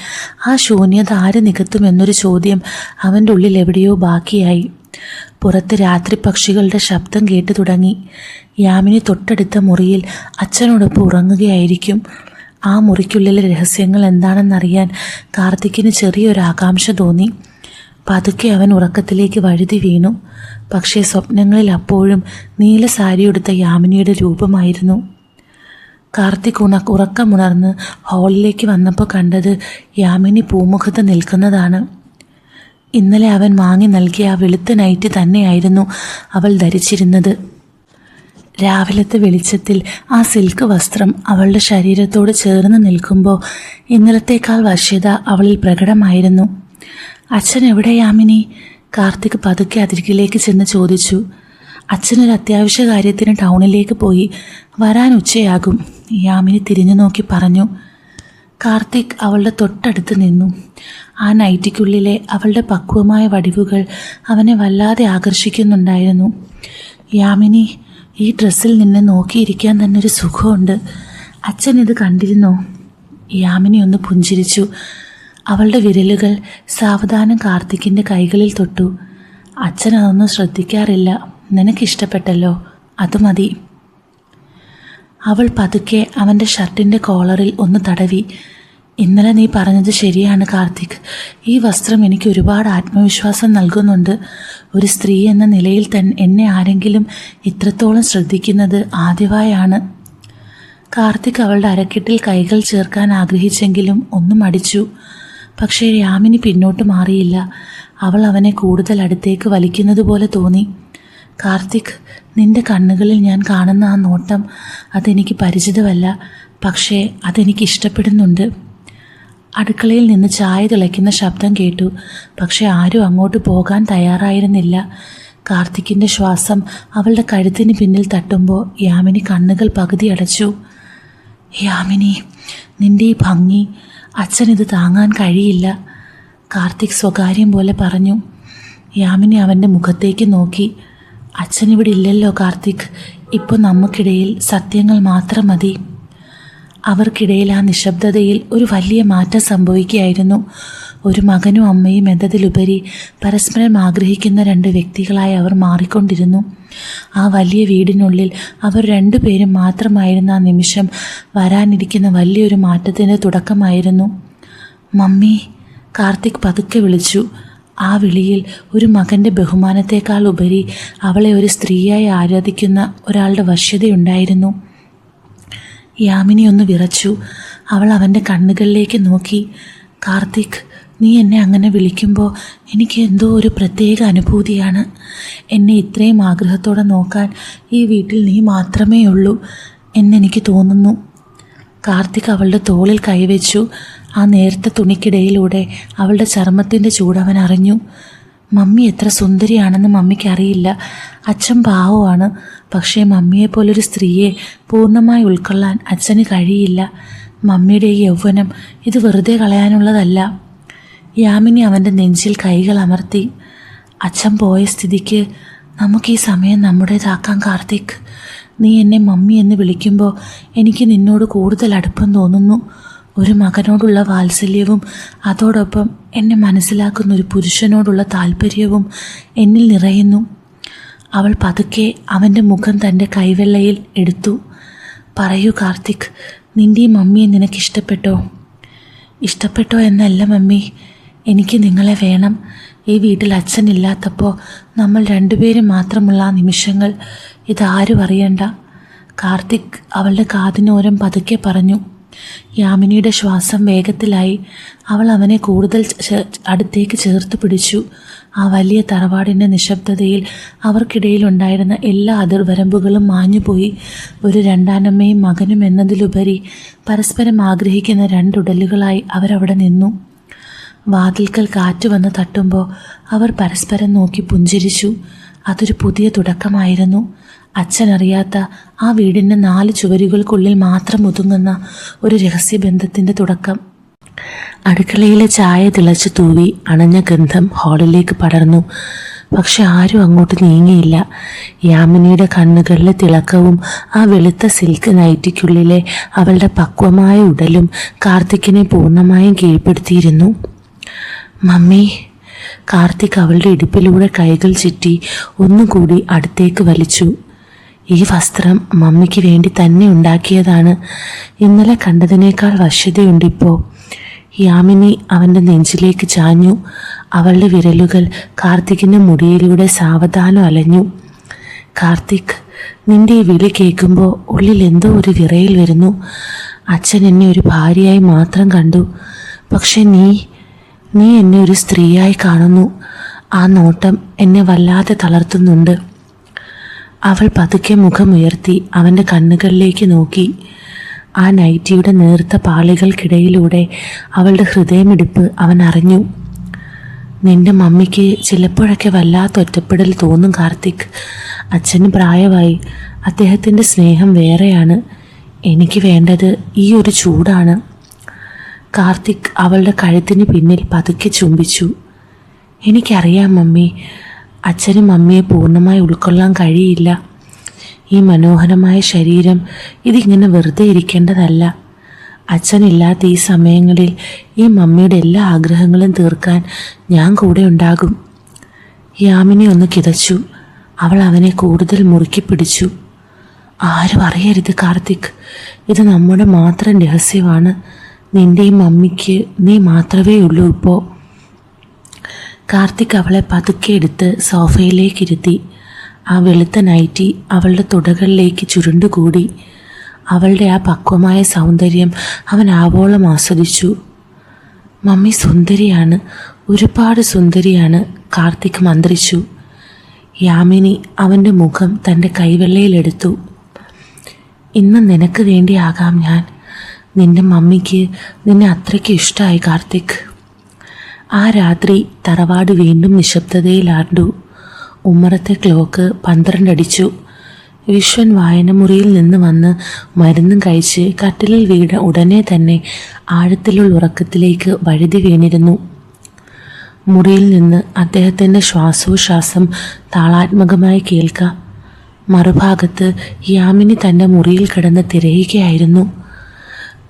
ആ ശൂന്യത ആര് നികത്തുമെന്നൊരു ചോദ്യം അവൻ്റെ ഉള്ളിൽ എവിടെയോ ബാക്കിയായി. പുറത്ത് രാത്രി പക്ഷികളുടെ ശബ്ദം കേട്ടു തുടങ്ങി. യാമിനി തൊട്ടടുത്ത മുറിയിൽ അച്ഛനോടൊപ്പം ഉറങ്ങുകയായിരിക്കും. ആ മുറിക്കുള്ളിലെ രഹസ്യങ്ങൾ എന്താണെന്നറിയാൻ കാർത്തിക്കിന് ചെറിയൊരു ആകാംക്ഷ തോന്നി. പതുക്കെ അവൻ ഉറക്കത്തിലേക്ക് വഴുതി വീണു. പക്ഷേ സ്വപ്നങ്ങളിൽ അപ്പോഴും നീല സാരിയുടുത്ത യാമിനിയുടെ രൂപമായിരുന്നു. കാർത്തിക് ഉറക്കമുണർന്ന് ഹാളിലേക്ക് വന്നപ്പോൾ കണ്ടത് യാമിനി പൂമുഖത്ത് നിൽക്കുന്നതാണ്. ഇന്നലെ അവൻ വാങ്ങി നൽകിയ ആ വെളുത്ത നൈറ്റി തന്നെയായിരുന്നു അവൾ ധരിച്ചിരുന്നത്. രാവിലത്തെ വെളിച്ചത്തിൽ ആ സിൽക്ക് വസ്ത്രം അവളുടെ ശരീരത്തോട് ചേർന്ന് നിൽക്കുമ്പോൾ ഇന്നലത്തേക്കാൾ വശ്യത അവളിൽ പ്രകടമായിരുന്നു. അച്ഛൻ എവിടെ യാമിനി? കാർത്തിക് പതുക്കെ അതിരികിലേക്ക് ചെന്ന് ചോദിച്ചു. അച്ഛനൊരു അത്യാവശ്യ കാര്യത്തിന് ടൗണിലേക്ക് പോയി, വരാൻ ഉച്ചയാകും, യാമിനി തിരിഞ്ഞു നോക്കി പറഞ്ഞു. കാർത്തിക് അവളുടെ തൊട്ടടുത്ത് നിന്നു. ആ നൈറ്റിക്കുള്ളിലെ അവളുടെ പക്വമായ വടിവുകൾ അവനെ വല്ലാതെ ആകർഷിക്കുന്നുണ്ടായിരുന്നു. യാമിനി, ഈ ഡ്രസ്സിൽ നിന്നെ നോക്കിയിരിക്കാൻ തന്നെ ഒരു സുഖമുണ്ട്. അച്ഛൻ ഇത് കണ്ടിരുന്നോ? യാമിനി ഒന്ന് പുഞ്ചിരിച്ചു. അവളുടെ വിരലുകൾ സാവധാനം കാർത്തിക്കിൻ്റെ കൈകളിൽ തൊട്ടു. അച്ഛൻ അതൊന്നും ശ്രദ്ധിക്കാറില്ല. നിനക്കിഷ്ടപ്പെട്ടല്ലോ, അത് മതി. അവൾ പതുക്കെ അവൻ്റെ ഷർട്ടിൻ്റെ കോളറിൽ ഒന്ന് തടവി. ഇന്നലെ നീ പറഞ്ഞത് ശരിയാണ് കാർത്തിക്. ഈ വസ്ത്രം എനിക്ക് ഒരുപാട് ആത്മവിശ്വാസം നൽകുന്നുണ്ട്. ഒരു സ്ത്രീ എന്ന നിലയിൽ തന്നെ എന്നെ ആരെങ്കിലും ഇത്രത്തോളം ശ്രദ്ധിക്കുന്നത് ആദ്യമായാണ്. കാർത്തിക് അവളുടെ അരക്കെട്ടിൽ കൈകൾ ചേർക്കാൻ ആഗ്രഹിച്ചെങ്കിലും ഒന്നും മടിച്ചു. പക്ഷേ യാമിനി പിന്നോട്ട് മാറിയില്ല. അവൾ അവനെ കൂടുതൽ അടുത്തേക്ക് വലിക്കുന്നത് പോലെ തോന്നി. കാർത്തിക്, നിന്റെ കണ്ണുകളിൽ ഞാൻ കാണുന്ന ആ നോട്ടം അതെനിക്ക് പരിചിതമല്ല, പക്ഷേ അതെനിക്ക് ഇഷ്ടപ്പെടുന്നുണ്ട്. അടുക്കളയിൽ നിന്ന് ചായ തിളയ്ക്കുന്ന ശബ്ദം കേട്ടു. പക്ഷെ ആരും അങ്ങോട്ട് പോകാൻ തയ്യാറായിരുന്നില്ല. കാർത്തിക്കിൻ്റെ ശ്വാസം അവളുടെ കഴുത്തിന് പിന്നിൽ തട്ടുമ്പോൾ യാമിനി കണ്ണുകൾ പകുതി അടച്ചു. യാമിനി, നിന്റെ ഈ ഭംഗി അച്ഛനിത് താങ്ങാൻ കഴിയില്ല, കാർത്തിക് സ്വകാര്യം പോലെ പറഞ്ഞു. യാമിനി അവൻ്റെ മുഖത്തേക്ക് നോക്കി. അച്ഛനിവിടെ ഇല്ലല്ലോ കാർത്തിക്, ഇപ്പോൾ നമുക്കിടയിൽ സത്യങ്ങൾ മാത്രം മതി. അവർക്കിടയിൽ ആ നിശബ്ദതയിൽ ഒരു വലിയ മാറ്റം സംഭവിക്കുകയായിരുന്നു. ഒരു മകനും അമ്മയും എന്നതിലുപരി പരസ്പരം ആഗ്രഹിക്കുന്ന രണ്ട് വ്യക്തികളായി അവർ മാറിക്കൊണ്ടിരുന്നു. ആ വലിയ വീടിനുള്ളിൽ അവർ രണ്ടുപേരും മാത്രമായിരുന്ന ആ നിമിഷം വരാനിരിക്കുന്ന വലിയൊരു മാറ്റത്തിൻ്റെ തുടക്കമായിരുന്നു. മമ്മി, കാർത്തിക് പതുക്കെ വിളിച്ചു. ആ വിളിയിൽ ഒരു മകൻ്റെ ബഹുമാനത്തേക്കാൾ ഉപരി അവളെ ഒരു സ്ത്രീയായി ആരാധിക്കുന്ന ഒരാളുടെ വശ്യതയുണ്ടായിരുന്നു. യാമിനി ഒന്ന് വിറച്ചു. അവൾ അവൻ്റെ കണ്ണുകളിലേക്ക് നോക്കി. കാർത്തിക്, നീ എന്നെ അങ്ങനെ വിളിക്കുമ്പോൾ എനിക്ക് എന്തോ ഒരു പ്രത്യേക അനുഭൂതിയാണ്. എന്നെ ഇത്രയും ആഗ്രഹത്തോടെ നോക്കാൻ ഈ വീട്ടിൽ നീ മാത്രമേ ഉള്ളൂ എന്നെനിക്ക് തോന്നുന്നു. കാർത്തിക് അവളുടെ തോളിൽ കൈവച്ചു. ആ നേർത്ത തുണിക്കിടയിലൂടെ അവളുടെ ചർമ്മത്തിൻ്റെ ചൂടവൻ അറിഞ്ഞു. മമ്മി എത്ര സുന്ദരിയാണെന്ന് മമ്മിക്കറിയില്ല. അച്ഛൻ പാവമാണ്. പക്ഷേ മമ്മിയെപ്പോലൊരു സ്ത്രീയെ പൂർണ്ണമായി ഉൾക്കൊള്ളാൻ അച്ഛന് കഴിയില്ല. മമ്മിയുടെ ഈ യൗവനം ഇത് വെറുതെ കളയാനുള്ളതല്ല. യാമിനി അവൻ്റെ നെഞ്ചിൽ കൈകൾ അമർത്തി. അച്ഛൻ പോയ സ്ഥിതിക്ക് നമുക്ക് ഈ സമയം നമ്മുടേതാക്കാം കാർത്തിക്. നീ എന്നെ മമ്മി എന്ന് വിളിക്കുമ്പോൾ എനിക്ക് നിന്നോട് കൂടുതൽ അടുപ്പം തോന്നുന്നു. ഒരു മകനോടുള്ള വാത്സല്യവും അതോടൊപ്പം എന്നെ മനസ്സിലാക്കുന്ന ഒരു പുരുഷനോടുള്ള താല്പര്യവും എന്നിൽ നിറയുന്നു. അവൾ പതുക്കെ അവൻ്റെ മുഖം തൻ്റെ കൈവെള്ളയിൽ എടുത്തു. പറയൂ കാർത്തിക്, നിൻ്റെ ഈ മമ്മിയെ നിനക്കിഷ്ടപ്പെട്ടോ? ഇഷ്ടപ്പെട്ടോ എന്നല്ല മമ്മി, എനിക്ക് നിങ്ങളെ വേണം. ഈ വീട്ടിൽ അച്ഛനില്ലാത്തപ്പോൾ നമ്മൾ രണ്ടുപേരും മാത്രമുള്ള ആ നിമിഷങ്ങൾ ഇതാരും അറിയണ്ട. കാർത്തിക് അവളുടെ കാതിനോരം പതുക്കെ പറഞ്ഞു. യാമിനിയുടെ ശ്വാസം വേഗത്തിലായി. അവൾ അവനെ കൂടുതൽ അടുത്തേക്ക് ചേർത്ത് പിടിച്ചു. ആ വലിയ തറവാടിൻ്റെ നിശബ്ദതയിൽ അവർക്കിടയിലുണ്ടായിരുന്ന എല്ലാ അതിർവരമ്പുകളും മാഞ്ഞുപോയി. ഒരു രണ്ടാനമ്മയും മകനും എന്നതിലുപരി പരസ്പരം ആഗ്രഹിക്കുന്ന രണ്ടുടലുകളായി അവരവിടെ നിന്നു. വാതിൽക്കൽ കാറ്റ് വന്ന് തട്ടുമ്പോൾ അവർ പരസ്പരം നോക്കി പുഞ്ചിരിച്ചു. അതൊരു പുതിയ തുടക്കമായിരുന്നു. അച്ഛനറിയാത്ത ആ വീടിൻ്റെ 4 ചുവരുകൾക്കുള്ളിൽ മാത്രം ഒതുങ്ങുന്ന ഒരു രഹസ്യബന്ധത്തിൻ്റെ തുടക്കം. അടുക്കളയിലെ ചായ തിളച്ച് തൂവി അണഞ്ഞ ഗന്ധം ഹാളിലേക്ക് പടർന്നു. പക്ഷെ ആരും അങ്ങോട്ട് നീങ്ങിയില്ല. യാമിനിയുടെ കണ്ണുകളിലെ തിളക്കവും ആ വെളുത്ത സിൽക്ക് നൈറ്റിക്കുള്ളിലെ അവളുടെ പക്വമായ ഉടലും കാർത്തിക്കിനെ പൂർണ്ണമായും കീഴ്പ്പെടുത്തിയിരുന്നു. മമ്മി. കാർത്തിക് അവളുടെ ഇടുപ്പിലൂടെ കൈകൾ ചുറ്റി ഒന്നുകൂടി അടുത്തേക്ക് വലിച്ചു. ഈ വസ്ത്രം മമ്മിക്ക് വേണ്ടി തന്നെ ഉണ്ടാക്കിയതാണ്. ഇന്നലെ കണ്ടതിനേക്കാൾ വശ്യതയുണ്ടിപ്പോൾ. യാമിനി അവൻ്റെ നെഞ്ചിലേക്ക് ചാഞ്ഞു. അവളുടെ വിരലുകൾ കാർത്തിക്കിൻ്റെ മുടിയിലൂടെ സാവധാനം അലഞ്ഞു. കാർത്തിക്, നിന്റെ ഈ വിളി കേൾക്കുമ്പോൾ ഉള്ളിൽ എന്തോ ഒരു വിറയിൽ വരുന്നു. അച്ഛൻ എന്നെ ഒരു ഭാര്യയായി മാത്രം കണ്ടു. പക്ഷെ നീ എന്നെ ഒരു സ്ത്രീയായി കാണുന്നു. ആ നോട്ടം എന്നെ വല്ലാതെ തളർത്തുന്നുണ്ട്. അവൾ പതുക്കെ മുഖമുയർത്തി അവൻ്റെ കണ്ണുകളിലേക്ക് നോക്കി. ആ നൈറ്റിയുടെ നേർത്ത പാളികൾക്കിടയിലൂടെ അവളുടെ ഹൃദയമിടിപ്പ് അവൻ അറിഞ്ഞു. നിന്റെ മമ്മിക്ക് ചിലപ്പോഴൊക്കെ വല്ലാത്ത ഒറ്റപ്പെടൽ തോന്നും കാർത്തിക്. അച്ഛന് പ്രായമായി. അദ്ദേഹത്തിൻ്റെ സ്നേഹം വേറെയാണ്. എനിക്ക് വേണ്ടത് ഈ ഒരു ചൂടാണ്. കാർത്തിക് അവളുടെ കഴുത്തിന് പിന്നിൽ പതുക്കെ ചുംബിച്ചു. എനിക്കറിയാം മമ്മി, അച്ഛനും മമ്മിയെ പൂർണ്ണമായി ഉൾക്കൊള്ളാൻ കഴിയില്ല. ഈ മനോഹരമായ ശരീരം ഇതിങ്ങനെ വെറുതെ ഇരിക്കേണ്ടതല്ല. അച്ഛനില്ലാത്ത ഈ സമയങ്ങളിൽ ഈ മമ്മിയുടെ എല്ലാ ആഗ്രഹങ്ങളും തീർക്കാൻ ഞാൻ കൂടെ ഉണ്ടാകും. യാമിനി ഒന്ന് കിതച്ചു. അവൾ അവനെ കൂടുതൽ മുറുക്കി പിടിച്ചു. ആരും അറിയരുത് കാർത്തിക്. ഇത് നമ്മുടെ മാത്രം രഹസ്യമാണ്. നിൻ്റെ ഈ മമ്മിക്ക് നീ മാത്രമേ ഉള്ളൂ ഇപ്പോൾ. കാർത്തിക് അവളെ പതുക്കെ എടുത്ത് സോഫയിലേക്കിരുത്തി. ആ വെളുത്ത നൈറ്റി അവളുടെ തുടകളിലേക്ക് ചുരുണ്ടുകൂടി. അവളുടെ ആ പക്വമായ സൗന്ദര്യം അവൻ ആവോളം ആസ്വദിച്ചു. മമ്മി സുന്ദരിയാണ്, ഒരുപാട് സുന്ദരിയാണ്, കാർത്തിക് മന്ത്രിച്ചു. യാമിനി അവൻ്റെ മുഖം തൻ്റെ കൈവെള്ളയിലെടുത്തു. ഇന്ന് നിനക്ക് വേണ്ടിയാകാം ഞാൻ. നിൻ്റെ മമ്മിക്ക് നിന്നെ അത്രയ്ക്ക് ഇഷ്ടമായി കാർത്തിക്. ആ രാത്രി തറവാട് വീണ്ടും നിശബ്ദതയിലാണ്ടു. ഉമ്മറത്തെ ക്ലോക്ക് 12 അടിച്ചു. വിശ്വൻ വായനമുറിയിൽ നിന്ന് വന്ന് മരുന്നും കഴിച്ച് കട്ടിലിൽ വീണ ഉടനെ തന്നെ ആഴത്തിലുള്ള ഉറക്കത്തിലേക്ക് വഴുതി വീണിരുന്നു. മുറിയിൽ നിന്ന് അദ്ദേഹത്തിൻ്റെ ശ്വാസോച്ഛ്വാസം താളാത്മകമായി കേൾക്കാം. മറുഭാഗത്ത് യാമിനി തൻ്റെ മുറിയിൽ കിടന്ന് തിരയുകയായിരുന്നു.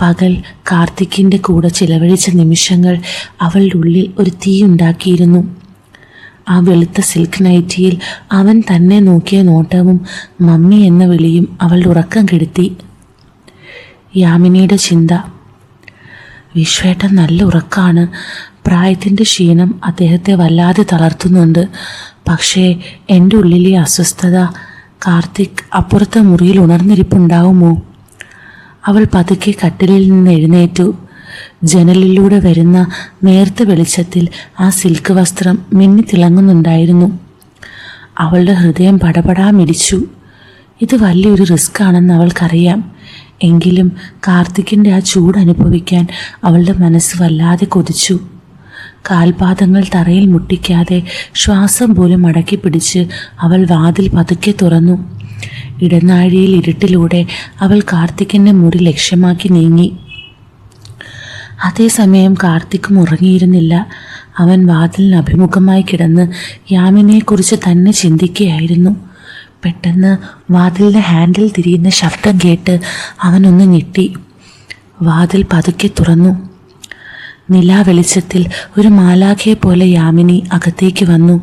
പകൽ കാർത്തിക്കിൻ്റെ കൂടെ ചിലവഴിച്ച നിമിഷങ്ങൾ അവളുടെ ഉള്ളിൽ ഒരു തീയുണ്ടാക്കിയിരുന്നു. ആ വെളുത്ത സിൽക്ക് നൈറ്റിയിൽ അവൻ തന്നെ നോക്കിയ നോട്ടവും മമ്മി എന്ന വിളിയും അവളുടെ ഉറക്കം കെടുത്തി. യാമിനിയുടെ ചിന്ത, വിശ്വേട്ടൻ നല്ല ഉറക്കാണ്. പ്രായത്തിൻ്റെ ക്ഷീണം അദ്ദേഹത്തെ വല്ലാതെ തളർത്തുന്നുണ്ട്. പക്ഷേ എൻ്റെ ഉള്ളിലെ അസ്വസ്ഥത കാർത്തിക് അപ്പുറത്തെ മുറിയിൽ ഉണർന്നിരിപ്പുണ്ടാവുമോ? അവൾ പതുക്കെ കട്ടിലിൽ നിന്ന് എഴുന്നേറ്റു. ജനലിലൂടെ വരുന്ന നേർത്ത വെളിച്ചത്തിൽ ആ സിൽക്ക് വസ്ത്രം മിന്നിത്തിളങ്ങുന്നുണ്ടായിരുന്നു. അവളുടെ ഹൃദയം പടപടാ മിടിച്ചു. ഇത് വലിയൊരു റിസ്ക് ആണെന്ന് അവൾക്കറിയാം. എങ്കിലും കാർത്തിക്കിൻ്റെ ആ ചൂട് അനുഭവിക്കാൻ അവളുടെ മനസ്സ് വല്ലാതെ കൊതിച്ചു. കാൽപാദങ്ങൾ തറയിൽ മുട്ടിക്കാതെ ശ്വാസം പോലും അടക്കി പിടിച്ച് അവൾ വാതിൽ പതുക്കെ തുറന്നു. ഇടനാഴിയിൽ ഇരുട്ടിലൂടെ അവൾ കാർത്തിക്കിൻ്റെ മുറി ലക്ഷ്യമാക്കി നീങ്ങി. അതേസമയം കാർത്തിക്കും ഉറങ്ങിയിരുന്നില്ല. അവൻ വാതിലിന് അഭിമുഖമായി കിടന്ന് യാമിനെക്കുറിച്ച് തന്നെ ചിന്തിക്കുകയായിരുന്നു. പെട്ടെന്ന് വാതിലിൻ്റെ ഹാൻഡിൽ തിരിയുന്ന ശബ്ദം കേട്ട് അവനൊന്ന് ഞെട്ടി. വാതിൽ പതുക്കെ തുറന്നു. നിലാവെളിച്ചത്തിൽ ഒരു മാലാഖയെ പോലെ യാമിനി അകത്തേക്ക് വന്നു.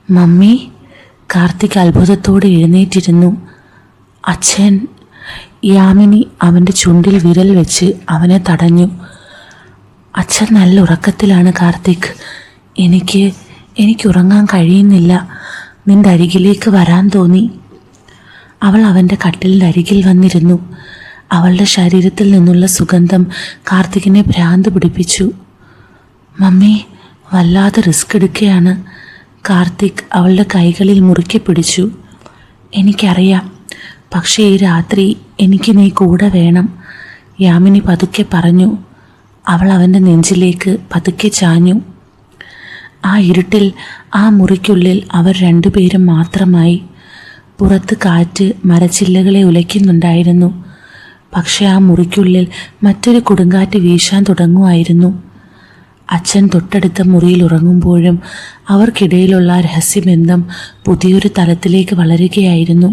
മമ്മി. കാർത്തിക് അത്ഭുതത്തോടെ എഴുന്നേറ്റിരുന്നു. അച്ഛൻ. യാമിനി അവൻ്റെ ചുണ്ടിൽ വിരൽ വെച്ച് അവനെ തടഞ്ഞു. അച്ഛൻ നല്ല ഉറക്കത്തിലാണ് കാർത്തിക്. എനിക്ക് ഉറങ്ങാൻ കഴിയുന്നില്ല. നിൻ്റെ അരികിലേക്ക് വരാൻ തോന്നി. അവൾ അവൻ്റെ കട്ടിലിൻ്റെ അരികിൽ വന്നിരുന്നു. അവളുടെ ശരീരത്തിൽ നിന്നുള്ള സുഗന്ധം കാർത്തികിനെ ഭ്രാന്ത് പിടിപ്പിച്ചു. മമ്മി വല്ലാതെ റിസ്ക് എടുക്കുകയാണ്. കാർത്തിക് അവളുടെ കൈകളിൽ മുറുക്കി പിടിച്ചു. എനിക്കറിയാം, പക്ഷേ ഈ രാത്രി എനിക്ക് നീ കൂടെ വേണം, യാമിനി പതുക്കെ പറഞ്ഞു. അവൾ അവൻ്റെ നെഞ്ചിലേക്ക് പതുക്കെ ചാഞ്ഞു. ആ ഇരുട്ടിൽ ആ മുറിക്കുള്ളിൽ അവർ രണ്ടുപേരും മാത്രമായി. പുറത്ത് കാറ്റ് മരച്ചില്ലകളെ ഉലയ്ക്കുന്നുണ്ടായിരുന്നു. പക്ഷെ ആ മുറിക്കുള്ളിൽ മറ്റൊരു കൊടുങ്കാറ്റ് വീശാൻ തുടങ്ങുമായിരുന്നു. അച്ഛൻ തൊട്ടടുത്ത മുറിയിൽ ഉറങ്ങുമ്പോഴും അവർക്കിടയിലുള്ള രഹസ്യബന്ധം പുതിയൊരു തലത്തിലേക്ക് വളരുകയായിരുന്നു.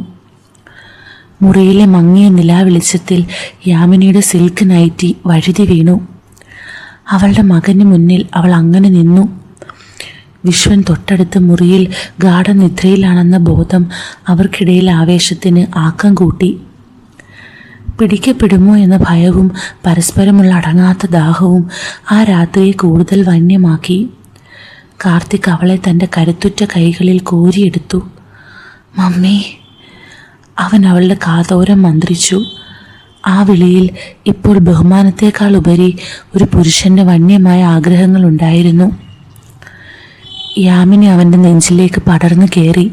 മുറിയിലെ മങ്ങിയ നിലാവെളിച്ചത്തിൽ യാമിനിയുടെ സിൽക്ക് നൈറ്റി വഴുതി വീണു. അവളുടെ മകന് മുന്നിൽ അവൾ അങ്ങനെ നിന്നു. വിശ്വൻ തൊട്ടടുത്ത മുറിയിൽ ഗാഠനിദ്രയിലാണെന്ന ബോധം അവർക്കിടയിൽ ആവേശത്തിന് ആക്കം കൂട്ടി. പിടിക്കപ്പെടുമോ എന്ന ഭയവും പരസ്പരമുള്ള അടങ്ങാത്ത ദാഹവും ആ രാത്രിയെ കൂടുതൽ വന്യമാക്കി. കാർത്തിക് അവളെ തൻ്റെ കരുത്തുറ്റ കൈകളിൽ കോരിയെടുത്തു. മമ്മി, അവൻ അവളുടെ കാതോരം മന്ത്രിച്ചു. ആ വിളിയിൽ ഇപ്പോൾ ബഹുമാനത്തേക്കാൾ ഉപരി ഒരു പുരുഷൻ്റെ വന്യമായ ആഗ്രഹങ്ങളുണ്ടായിരുന്നു. യാമിനി അവൻ്റെ നെഞ്ചിലേക്ക് പടർന്നു കയറി.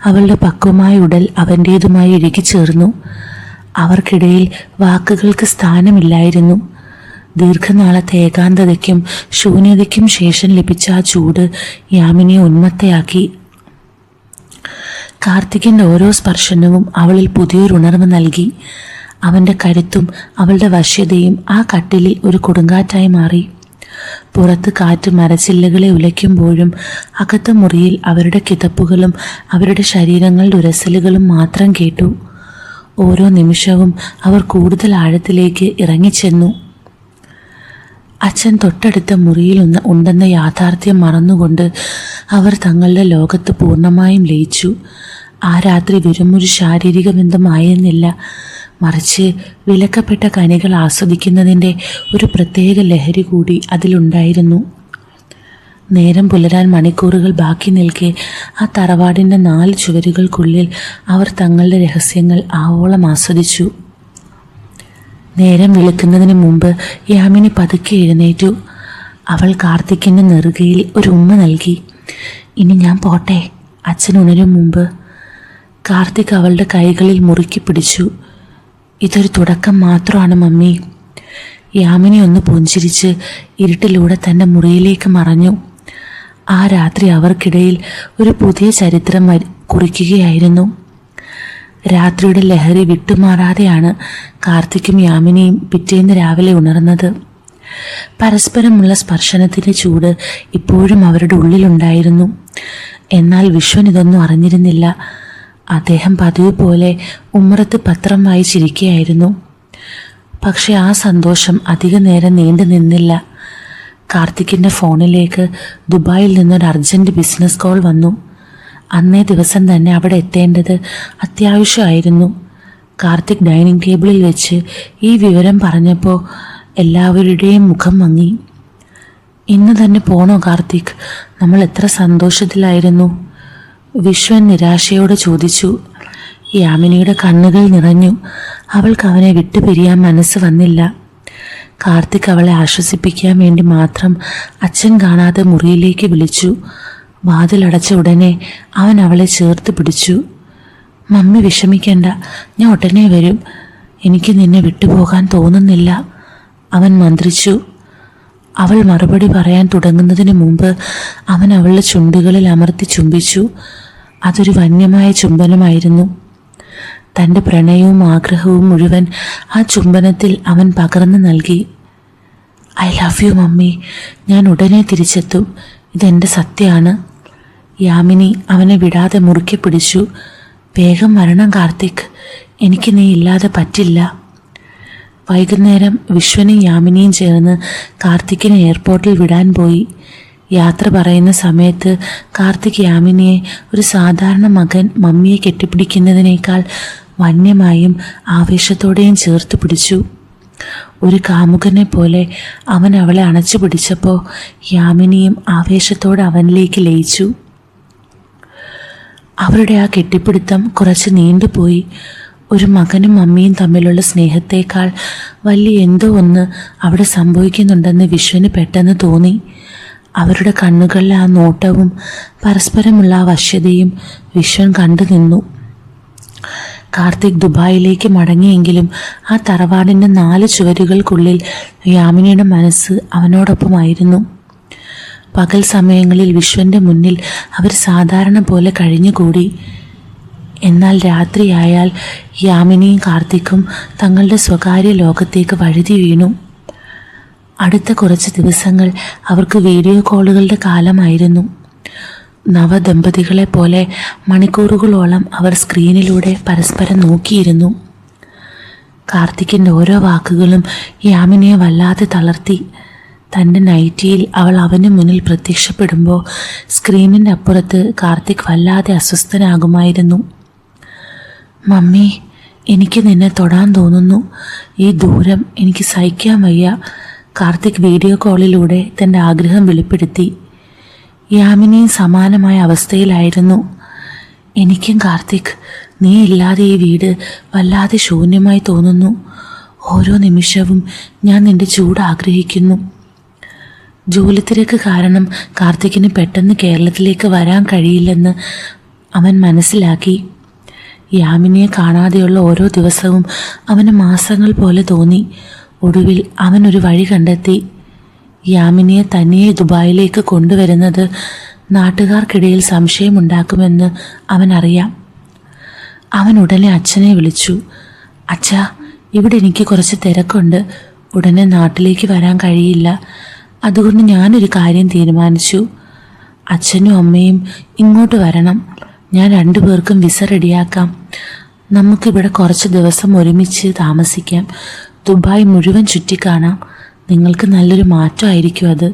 അവളുടെ പക്വമായ ഉടൽ അവൻ്റേതുമായി ഇഴുകിച്ചേർന്നു. അവർക്കിടയിൽ വാക്കുകൾക്ക് സ്ഥാനമില്ലായിരുന്നു. ദീർഘനാളത്തെ ഏകാന്തതയ്ക്കും ശൂന്യതയ്ക്കും ശേഷം ലഭിച്ച ആ ചൂട് യാമിനിയെ ഉന്മത്തയാക്കി. കാർത്തികിൻ്റെ ഓരോ സ്പർശനവും അവളിൽ പുതിയൊരുണർവ് നൽകി. അവൻ്റെ കരുത്തും അവളുടെ വശ്യതയും ആ കട്ടിലിൽ ഒരു കൊടുങ്കാറ്റായി മാറി. പുറത്ത് കാറ്റ് മരച്ചില്ലകളെ ഉലയ്ക്കുമ്പോഴും അകത്ത മുറിയിൽ അവരുടെ കിതപ്പുകളും അവരുടെ ശരീരങ്ങളുടെ ഉരസലുകളും മാത്രം കേട്ടു. ഓരോ നിമിഷവും അവർ കൂടുതൽ ആഴത്തിലേക്ക് ഇറങ്ങിച്ചെന്നു. അച്ഛൻ തൊട്ടടുത്ത മുറിയിൽ ഉണ്ടെന്ന യാഥാർത്ഥ്യം മറന്നുകൊണ്ട് അവർ തങ്ങളുടെ ലോകത്ത് പൂർണ്ണമായും ലയിച്ചു. ആ രാത്രി വെറുമൊരു ശാരീരിക ബന്ധമായിരുന്നില്ല, മറിച്ച് വിലക്കപ്പെട്ട കനികൾ ആസ്വദിക്കുന്നതിൻ്റെ ഒരു പ്രത്യേക ലഹരി കൂടി അതിലുണ്ടായിരുന്നു. നേരം പുലരാൻ മണിക്കൂറുകൾ ബാക്കി നിൽക്കെ ആ തറവാടിൻ്റെ 4 ചുവരുകൾക്കുള്ളിൽ അവർ തങ്ങളുടെ രഹസ്യങ്ങൾ ആവോളം ആസ്വദിച്ചു. നേരം വെളുക്കുന്നതിന് മുമ്പ് യാമിനി പതുക്കെ എഴുന്നേറ്റു. അവൾ കാർത്തിക്കിൻ്റെ നെറുകയിൽ ഒരു ഉമ്മ നൽകി. ഇനി ഞാൻ പോട്ടെ, അച്ഛൻ ഉണരും മുമ്പ്. കാർത്തിക് അവളുടെ കൈകളിൽ മുറുക്കി പിടിച്ചു. ഇതൊരു തുടക്കം മാത്രമാണ് മമ്മി. യാമിനി ഒന്ന് പുഞ്ചിരിച്ച് ഇരുട്ടിലൂടെ തൻ്റെ മുറിയിലേക്ക് മറഞ്ഞു. ആ രാത്രി അവർക്കിടയിൽ ഒരു പുതിയ ചരിത്രം കുറിക്കുകയായിരുന്നു. രാത്രിയുടെ ലഹരി വിട്ടുമാറാതെയാണ് കാർത്തിക്കും യാമിനിയും പിറ്റേന്ന് രാവിലെ ഉണർന്നത്. പരസ്പരമുള്ള സ്പർശനത്തിൻ്റെ ചൂട് ഇപ്പോഴും അവരുടെ ഉള്ളിലുണ്ടായിരുന്നു. എന്നാൽ വിശ്വൻ ഇതൊന്നും അറിഞ്ഞിരുന്നില്ല. അദ്ദേഹം പതിവ് പോലെ ഉമ്മറത്ത് പത്രം വായിച്ചിരിക്കുകയായിരുന്നു. പക്ഷെ ആ സന്തോഷം അധിക നേരം നീണ്ടു നിന്നില്ല. കാർത്തിക്കിൻ്റെ ഫോണിലേക്ക് ദുബായിൽ നിന്നൊരു അർജൻറ്റ് ബിസിനസ് കോൾ വന്നു. അന്നേ ദിവസം തന്നെ അവിടെ എത്തേണ്ടത് അത്യാവശ്യമായിരുന്നു. കാർത്തിക് ഡൈനിങ് ടേബിളിൽ വെച്ച് ഈ വിവരം പറഞ്ഞപ്പോൾ എല്ലാവരുടെയും മുഖം മങ്ങി. ഇന്ന് തന്നെ പോണോ കാർത്തിക്? നമ്മൾ എത്ര സന്തോഷത്തിലായിരുന്നു. വിശ്വൻ നിരാശയോടെ ചോദിച്ചു. യാമിനിയുടെ കണ്ണുകൾ നിറഞ്ഞു. അവൾക്ക് അവനെ വിട്ടുപിരിയാൻ മനസ്സ് വന്നില്ല. കാർത്തിക് അവളെ ആശ്വസിപ്പിക്കാൻ വേണ്ടി മാത്രം അച്ഛൻ കാണാതെ മുറിയിലേക്ക് വിളിച്ചു. വാതിലടച്ച ഉടനെ അവൻ അവളെ ചേർത്ത് പിടിച്ചു. മമ്മി വിഷമിക്കണ്ട, ഞാൻ ഉടനെ വരും. എനിക്ക് നിന്നെ വിട്ടുപോകാൻ തോന്നുന്നില്ല, അവൻ മന്ത്രിച്ചു. അവൾ മറുപടി പറയാൻ തുടങ്ങുന്നതിന് മുമ്പ് അവൻ അവളുടെ ചുണ്ടുകളിൽ അമർത്തി ചുംബിച്ചു. അതൊരു വന്യമായ ചുംബനമായിരുന്നു. തൻ്റെ പ്രണയവും ആഗ്രഹവും മുഴുവൻ ആ ചുംബനത്തിൽ അവൻ പകർന്നു നൽകി. ഐ ലവ് യു മമ്മി, ഞാൻ ഉടനെ തിരിച്ചെത്തും, ഇതെൻ്റെ സത്യമാണ്. യാമിനി അവനെ വിടാതെ മുറുക്കി പിടിച്ചു. വേഗം വരണം കാർത്തിക്, എനിക്ക് നീ ഇല്ലാതെ പറ്റില്ല. വൈകുന്നേരം വിശ്വനും യാമിനിയും ചേർന്ന് കാർത്തിക്കിനെ എയർപോർട്ടിൽ വിടാൻ പോയി. യാത്ര പറയുന്ന സമയത്ത് കാർത്തിക് യാമിനിയെ ഒരു സാധാരണ മകൻ മമ്മിയെ കെട്ടിപ്പിടിക്കുന്നതിനേക്കാൾ വന്യമായും ആവേശത്തോടെയും ചേർത്ത് പിടിച്ചു. ഒരു കാമുകനെ പോലെ അവൻ അവളെ അണച്ചു പിടിച്ചപ്പോൾ യാമിനിയും ആവേശത്തോടെ അവനിലേക്ക് ലയിച്ചു. അവരുടെ ആ കെട്ടിപ്പിടുത്തം കുറച്ച് നീണ്ടുപോയി. ഒരു മകനും മമ്മിയും തമ്മിലുള്ള സ്നേഹത്തേക്കാൾ വലിയ എന്തോ ഒന്ന് അവിടെ സംഭവിക്കുന്നുണ്ടെന്ന് വിശ്വന് പെട്ടെന്ന് തോന്നി. അവരുടെ കണ്ണുകളിലെ ആ നോട്ടവും പരസ്പരമുള്ള ആ വശ്യതയും വിശ്വൻ കണ്ടു നിന്നു. കാർത്തിക് ദുബായിലേക്ക് മടങ്ങിയെങ്കിലും ആ തറവാടിൻ്റെ 4 ചുവരുകൾക്കുള്ളിൽ യാമിനിയുടെ മനസ്സ് അവനോടൊപ്പമായിരുന്നു. പകൽ സമയങ്ങളിൽ വിശ്വൻ്റെ മുന്നിൽ അവർ സാധാരണ പോലെ കഴിഞ്ഞുകൂടി. എന്നാൽ രാത്രിയായാൽ യാമിനിയും കാർത്തിക്കും തങ്ങളുടെ സ്വകാര്യ ലോകത്തേക്ക് വഴുതി വീണു. അടുത്ത കുറച്ച് ദിവസങ്ങൾ അവർക്ക് വീഡിയോ കോളുകളുടെ കാലമായിരുന്നു. നവദമ്പതികളെ പോലെ മണിക്കൂറുകളോളം അവർ സ്ക്രീനിലൂടെ പരസ്പരം നോക്കിയിരുന്നു. കാർത്തിക്കിൻ്റെ ഓരോ വാക്കുകളും യാമിനിയെ വല്ലാതെ തളർത്തി. തൻ്റെ നൈറ്റിയിൽ അവൾ അവന് മുന്നിൽ പ്രത്യക്ഷപ്പെടുമ്പോൾ സ്ക്രീനിൻ്റെ അപ്പുറത്ത് കാർത്തിക് വല്ലാതെ അസ്വസ്ഥനാകുമായിരുന്നു. മമ്മി, എനിക്ക് നിന്നെ തൊടാൻ തോന്നുന്നു. ഈ ദൂരം എനിക്ക് സഹിക്കാൻ വയ്യ. കാർത്തിക് വീഡിയോ കോളിലൂടെ തൻ്റെ ആഗ്രഹം വെളിപ്പെടുത്തി. യാമിനിയും സമാനമായ അവസ്ഥയിലായിരുന്നു. എനിക്കും കാർത്തിക്, നീ ഇല്ലാതെ ഈ വീട് വല്ലാതെ ശൂന്യമായി തോന്നുന്നു. ഓരോ നിമിഷവും ഞാൻ നിന്റെ ചൂട് ആഗ്രഹിക്കുന്നു. ജോലി തിരക്ക് കാരണം കാർത്തിക്കിന് പെട്ടെന്ന് കേരളത്തിലേക്ക് വരാൻ കഴിയില്ലെന്ന് അവൻ മനസ്സിലാക്കി. യാമിനിയെ കാണാതെയുള്ള ഓരോ ദിവസവും അവന് മാസങ്ങൾ പോലെ തോന്നി. ഒടുവിൽ അവൻ ഒരു വഴി കണ്ടെത്തി. യാമിനിയെ തനിയെ ദുബായിലേക്ക് കൊണ്ടുവരുന്നത് നാട്ടുകാർക്കിടയിൽ സംശയമുണ്ടാക്കുമെന്ന് അവനറിയാം. അവൻ ഉടനെ അച്ഛനെ വിളിച്ചു. അച്ഛാ, ഇവിടെ എനിക്ക് കുറച്ച് തിരക്കുണ്ട്. ഉടനെ നാട്ടിലേക്ക് വരാൻ കഴിയില്ല. അതുകൊണ്ട് ഞാനൊരു കാര്യം തീരുമാനിച്ചു. അച്ഛനും അമ്മയും ഇങ്ങോട്ട് വരണം. ഞാൻ 2 പേർക്കും വിസ റെഡിയാക്കാം. നമുക്കിവിടെ കുറച്ച് ദിവസം ഒരുമിച്ച് താമസിക്കാം. ദുബായ് മുഴുവൻ ചുറ്റിക്കാണാം. നിങ്ങൾക്ക് നല്ലൊരു മാറ്റമായിരിക്കും അത്,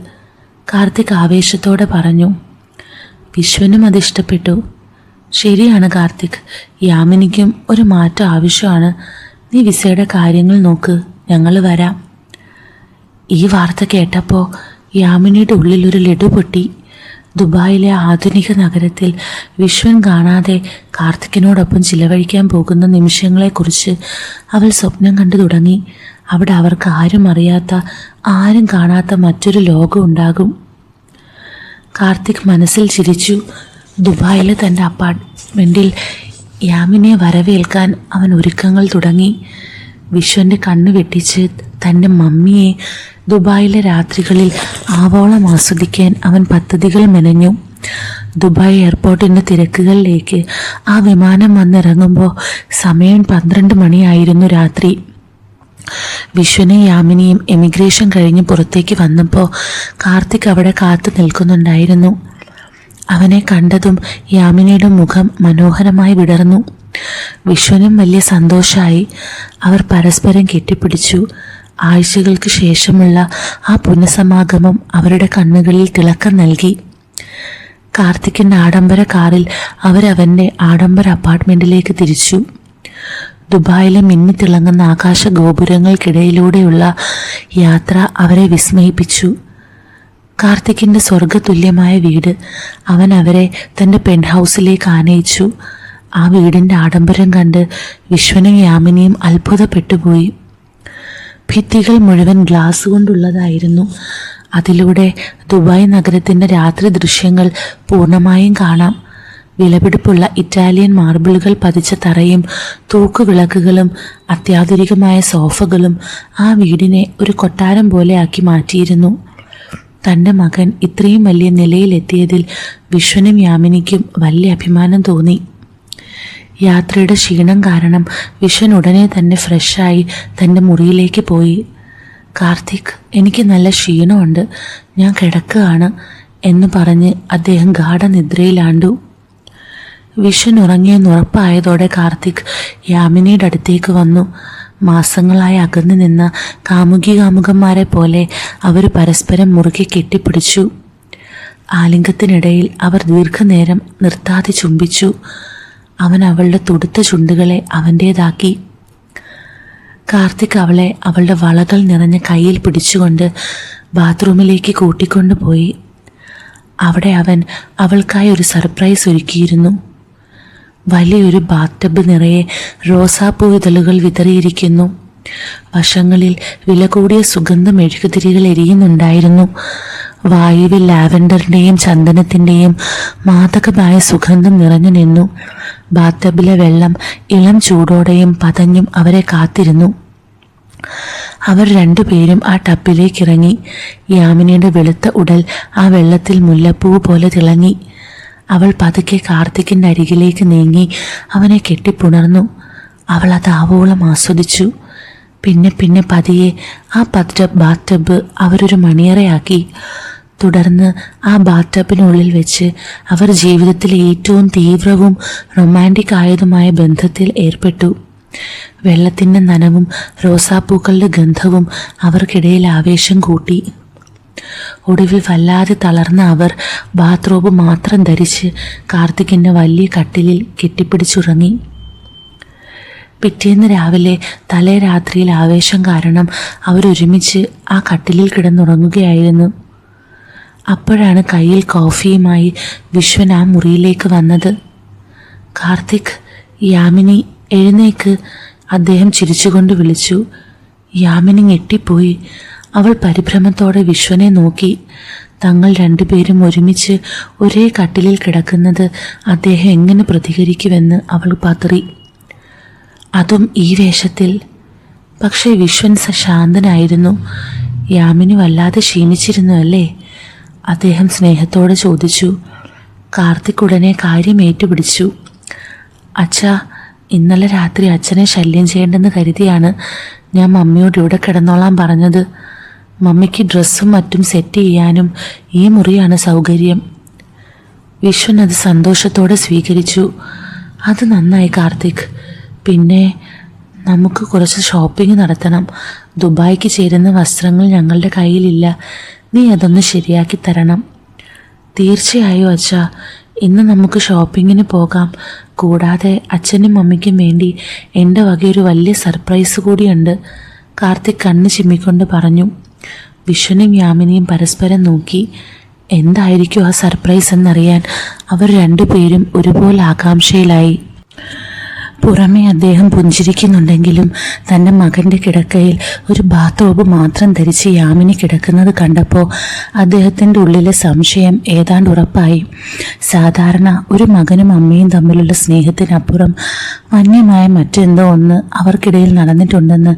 കാർത്തിക് ആവേശത്തോടെ പറഞ്ഞു. വിശ്വനും അതിഷ്ടപ്പെട്ടു. ശരിയാണ് കാർത്തിക്, യാമിനിക്കും ഒരു മാറ്റം ആവശ്യമാണ്. നീ വിസയുടെ കാര്യങ്ങൾ നോക്ക്, ഞങ്ങൾ വരാം. ഈ വാർത്ത കേട്ടപ്പോൾ യാമിനിയുടെ ഉള്ളിൽ ഒരു ലഡു പൊട്ടി. ദുബായിലെ ആധുനിക നഗരത്തിൽ വിശ്വൻ കാണാതെ കാർത്തിക്കിനോടൊപ്പം ചിലവഴിക്കാൻ പോകുന്ന നിമിഷങ്ങളെക്കുറിച്ച് അവൾ സ്വപ്നം കണ്ടു തുടങ്ങി. അവിടെ അവർക്ക് ആരും അറിയാത്ത, ആരും കാണാത്ത മറ്റൊരു ലോകം ഉണ്ടാകും. കാർത്തിക് മനസ്സിൽ ചിരിച്ചു. ദുബായിലെ തൻ്റെ അപ്പാർട്ട്മെൻറ്റിൽ യാമിനിയെ വരവേൽക്കാൻ അവൻ ഒരുക്കങ്ങൾ തുടങ്ങി. വിശ്വൻ്റെ കണ്ണ് വെട്ടിച്ച് തൻ്റെ മമ്മിയെ ദുബായിലെ രാത്രികളിൽ ആവോളം ആസ്വദിക്കാൻ അവൻ പദ്ധതികൾ മെനഞ്ഞു. ദുബായ് എയർപോർട്ടിൻ്റെ തിരക്കുകളിലേക്ക് ആ വിമാനം വന്നിറങ്ങുമ്പോൾ സമയം 12 മണിയായിരുന്നു രാത്രി. വിശ്വനും യാമിനിയും എമിഗ്രേഷൻ കഴിഞ്ഞ് പുറത്തേക്ക് വന്നപ്പോൾ കാർത്തിക് അവിടെ കാത്തു നിൽക്കുന്നുണ്ടായിരുന്നു. അവനെ കണ്ടതും യാമിനിയുടെ മുഖം മനോഹരമായി വിടർന്നു. വിശ്വനും വലിയ സന്തോഷമായി. അവർ പരസ്പരം കെട്ടിപ്പിടിച്ചു. ആഴ്ചകൾക്ക് ശേഷമുള്ള ആ പുനഃസമാഗമം അവരുടെ കണ്ണുകളിൽ തിളക്കം നൽകി. കാർത്തിക്കിൻ്റെ ആഡംബര കാറിൽ അവരവൻ്റെ ആഡംബര അപ്പാർട്ട്മെൻറ്റിലേക്ക് തിരിച്ചു. ദുബായിലെ മിന്നിത്തിളങ്ങുന്ന ആകാശ ഗോപുരങ്ങൾക്കിടയിലൂടെയുള്ള യാത്ര അവരെ വിസ്മയിപ്പിച്ചു. കാർത്തിക്കിൻ്റെ സ്വർഗതുല്യമായ വീട്. അവൻ അവരെ തൻ്റെ പെൻറ്റ് ഹൗസിലേക്ക് ആനയിച്ചു. ആ വീടിൻ്റെ ആഡംബരം കണ്ട് വിശ്വനും യാമിനിയും അത്ഭുതപ്പെട്ടുപോയി. ഭിത്തികൾ മുഴുവൻ ഗ്ലാസ് കൊണ്ടുള്ളതായിരുന്നു. അതിലൂടെ ദുബായ് നഗരത്തിൻ്റെ രാത്രി ദൃശ്യങ്ങൾ പൂർണ്ണമായും കാണാം. വിലപിടിപ്പുള്ള ഇറ്റാലിയൻ മാർബിളുകൾ പതിച്ച തറയും തൂക്കുവിളക്കുകളും അത്യാധുനികമായ സോഫകളും ആ വീടിനെ ഒരു കൊട്ടാരം പോലെ ആക്കി മാറ്റിയിരുന്നു. തൻ്റെ മകൻ ഇത്രയും വലിയ നിലയിലെത്തിയതിൽ വിശ്വനും യാമിനിക്കും വലിയ അഭിമാനം തോന്നി. യാത്രയുടെ ക്ഷീണം കാരണം വിശ്വൻ ഉടനെ തന്നെ ഫ്രഷായി തൻ്റെ മുറിയിലേക്ക് പോയി. കാർത്തിക്, എനിക്ക് നല്ല ക്ഷീണമുണ്ട്, ഞാൻ കിടക്കുകയാണ് എന്ന് പറഞ്ഞ് അദ്ദേഹം ഗാഠനിദ്രയിലാണ്ടു. വിശ്വൻ ഉറങ്ങിയെന്ന് ഉറപ്പായതോടെ കാർത്തിക് യാമിനിയുടെ അടുത്തേക്ക് വന്നു. മാസങ്ങളായി അകന്നു നിന്ന കാമുകന്മാരെ പോലെ അവർ പരസ്പരം മുറുകെ കെട്ടിപ്പിടിച്ചു. ആലിംഗത്തിനിടയിൽ അവർ ദീർഘനേരം നിർത്താതെ ചുംബിച്ചു. അവൻ അവളുടെ തുടുത്ത ചുണ്ടുകളെ അവൻ്റേതാക്കി. കാർത്തിക് അവളെ അവളുടെ വളകൾ നിറഞ്ഞ കയ്യിൽ പിടിച്ചുകൊണ്ട് ബാത്റൂമിലേക്ക് കൂട്ടിക്കൊണ്ടുപോയി. അവിടെ അവൻ അവൾക്കായി ഒരു സർപ്രൈസ് ഒരുക്കിയിരുന്നു. വലിയൊരു ബാത്ത് നിറയെ റോസാപ്പൂ ഇതളുകൾ വിതറിയിരിക്കുന്നു. വശങ്ങളിൽ വില കൂടിയ സുഗന്ധ മെഴുകുതിരികൾ എരിയുന്നുണ്ടായിരുന്നു. വായുവിൽ ലാവൻഡറിൻ്റെയും ചന്ദനത്തിൻ്റെയും മാദകമായ സുഗന്ധം നിറഞ്ഞു നിന്നു. ബാത്ടബിലെ വെള്ളം ഇളം ചൂടോടെയും പതഞ്ഞും അവരെ കാത്തിരുന്നു. അവർ രണ്ടുപേരും ആ ടപ്പിലേക്കിറങ്ങി. യാമിനിയുടെ വെളുത്ത ഉടൽ ആ വെള്ളത്തിൽ മുല്ലപ്പൂ പോലെ തിളങ്ങി. അവൾ പതുക്കെ കാർത്തിക്കിൻ്റെ അരികിലേക്ക് നീങ്ങി അവനെ കെട്ടിപ്പുണർന്നു. അവൾ അത് ആവോളം ആസ്വദിച്ചു. പിന്നെ പിന്നെ പതിയെ ആ ബാത്ത് അവരൊരു മണിയറയാക്കി. തുടർന്ന് ആ ബാത്ടബിനുള്ളിൽ വെച്ച് അവർ ജീവിതത്തിലെ ഏറ്റവും തീവ്രവും റൊമാൻറ്റിക് ആയതുമായ ബന്ധത്തിൽ ഏർപ്പെട്ടു. വെള്ളത്തിൻ്റെ നനവും റോസാപ്പൂക്കളുടെ ഗന്ധവും അവർക്കിടയിൽ ആവേശം കൂട്ടി. ഒടുവിൽ വല്ലാതെ തളർന്ന അവർ ബാത്റോബ് മാത്രം ധരിച്ച് കാർത്തിക്കിൻ്റെ വലിയ കട്ടിലിൽ കെട്ടിപ്പിടിച്ചുറങ്ങി. പിറ്റേന്ന് രാവിലെ തലേ രാത്രിയിൽ ആവേശം കാരണം അവരൊരുമിച്ച് ആ കട്ടിലിൽ കിടന്നുറങ്ങുകയായിരുന്നു. അപ്പോഴാണ് കയ്യിൽ കോഫിയുമായി വിശ്വൻ ആ മുറിയിലേക്ക് വന്നത്. കാർത്തിക്, യാമിനി, എഴുന്നേക്ക്, അദ്ദേഹം ചിരിച്ചുകൊണ്ട് വിളിച്ചു. യാമിനി ഞെട്ടിപ്പോയി. അവൾ പരിഭ്രമത്തോടെ വിശ്വനെ നോക്കി. തങ്ങൾ രണ്ടുപേരും ഒരുമിച്ച് ഒരേ കട്ടിലിൽ കിടക്കുന്നത് അദ്ദേഹം എങ്ങനെ പ്രതികരിക്കുമെന്ന് അവൾ പതറി. അതും ഈ വേഷത്തിൽ. പക്ഷേ വിശ്വൻ ശാന്തനായിരുന്നു. യാമിനി വല്ലാതെ ക്ഷീണിച്ചിരുന്നു അല്ലേ? അദ്ദേഹം സ്നേഹത്തോടെ ചോദിച്ചു. കാർത്തിക് ഉടനെ കാര്യം ഏറ്റുപിടിച്ചു. അച്ഛാ, ഇന്നലെ രാത്രി അച്ഛനെ ശല്യം ചെയ്യേണ്ടെന്ന് കരുതിയാണ് ഞാൻ മമ്മിയോട് ഇവിടെ കിടന്നോളാൻ പറഞ്ഞത്. മമ്മിക്ക് ഡ്രസ്സും മറ്റും സെറ്റ് ചെയ്യാനും ഈ മുറിയാണ് സൗകര്യം. വിശ്വൻ അത് സന്തോഷത്തോടെ സ്വീകരിച്ചു. അത് നന്നായി കാർത്തിക്. പിന്നെ നമുക്ക് കുറച്ച് ഷോപ്പിംഗ് നടത്തണം. ദുബായിക്ക് ചേരുന്ന വസ്ത്രങ്ങൾ ഞങ്ങളുടെ കയ്യിലില്ല. നീ അതൊന്ന് ശരിയാക്കി തരണം. തീർച്ചയായും അച്ഛാ, ഇന്ന് നമുക്ക് ഷോപ്പിങ്ങിന് പോകാം. കൂടാതെ അച്ഛനും മമ്മിക്കും വേണ്ടി എൻ്റെ വകയൊരു വലിയ സർപ്രൈസ് കൂടിയുണ്ട്, കാർത്തിക് കണ്ണ് ചിമ്മിക്കൊണ്ട് പറഞ്ഞു. വിശ്വനും യാമിനിയും പരസ്പരം നോക്കി. എന്തായിരിക്കും ആ സർപ്രൈസ് എന്നറിയാൻ അവർ രണ്ടുപേരും ഒരുപോലെ ആകാംക്ഷയിലായി. പുറമേ അദ്ദേഹം പുഞ്ചിരിക്കുന്നുണ്ടെങ്കിലും തൻ്റെ മകൻ്റെ കിടക്കയിൽ ഒരു ബാത്റോബ് മാത്രം ധരിച്ച് യാമിനി കിടക്കുന്നത് കണ്ടപ്പോൾ അദ്ദേഹത്തിൻ്റെ ഉള്ളിലെ സംശയം ഏതാണ്ട് ഉറപ്പായി. സാധാരണ ഒരു മകനും അമ്മയും തമ്മിലുള്ള സ്നേഹത്തിനപ്പുറം വന്യമായ മറ്റെന്തോ ഒന്ന് അവർക്കിടയിൽ നടന്നിട്ടുണ്ടെന്ന്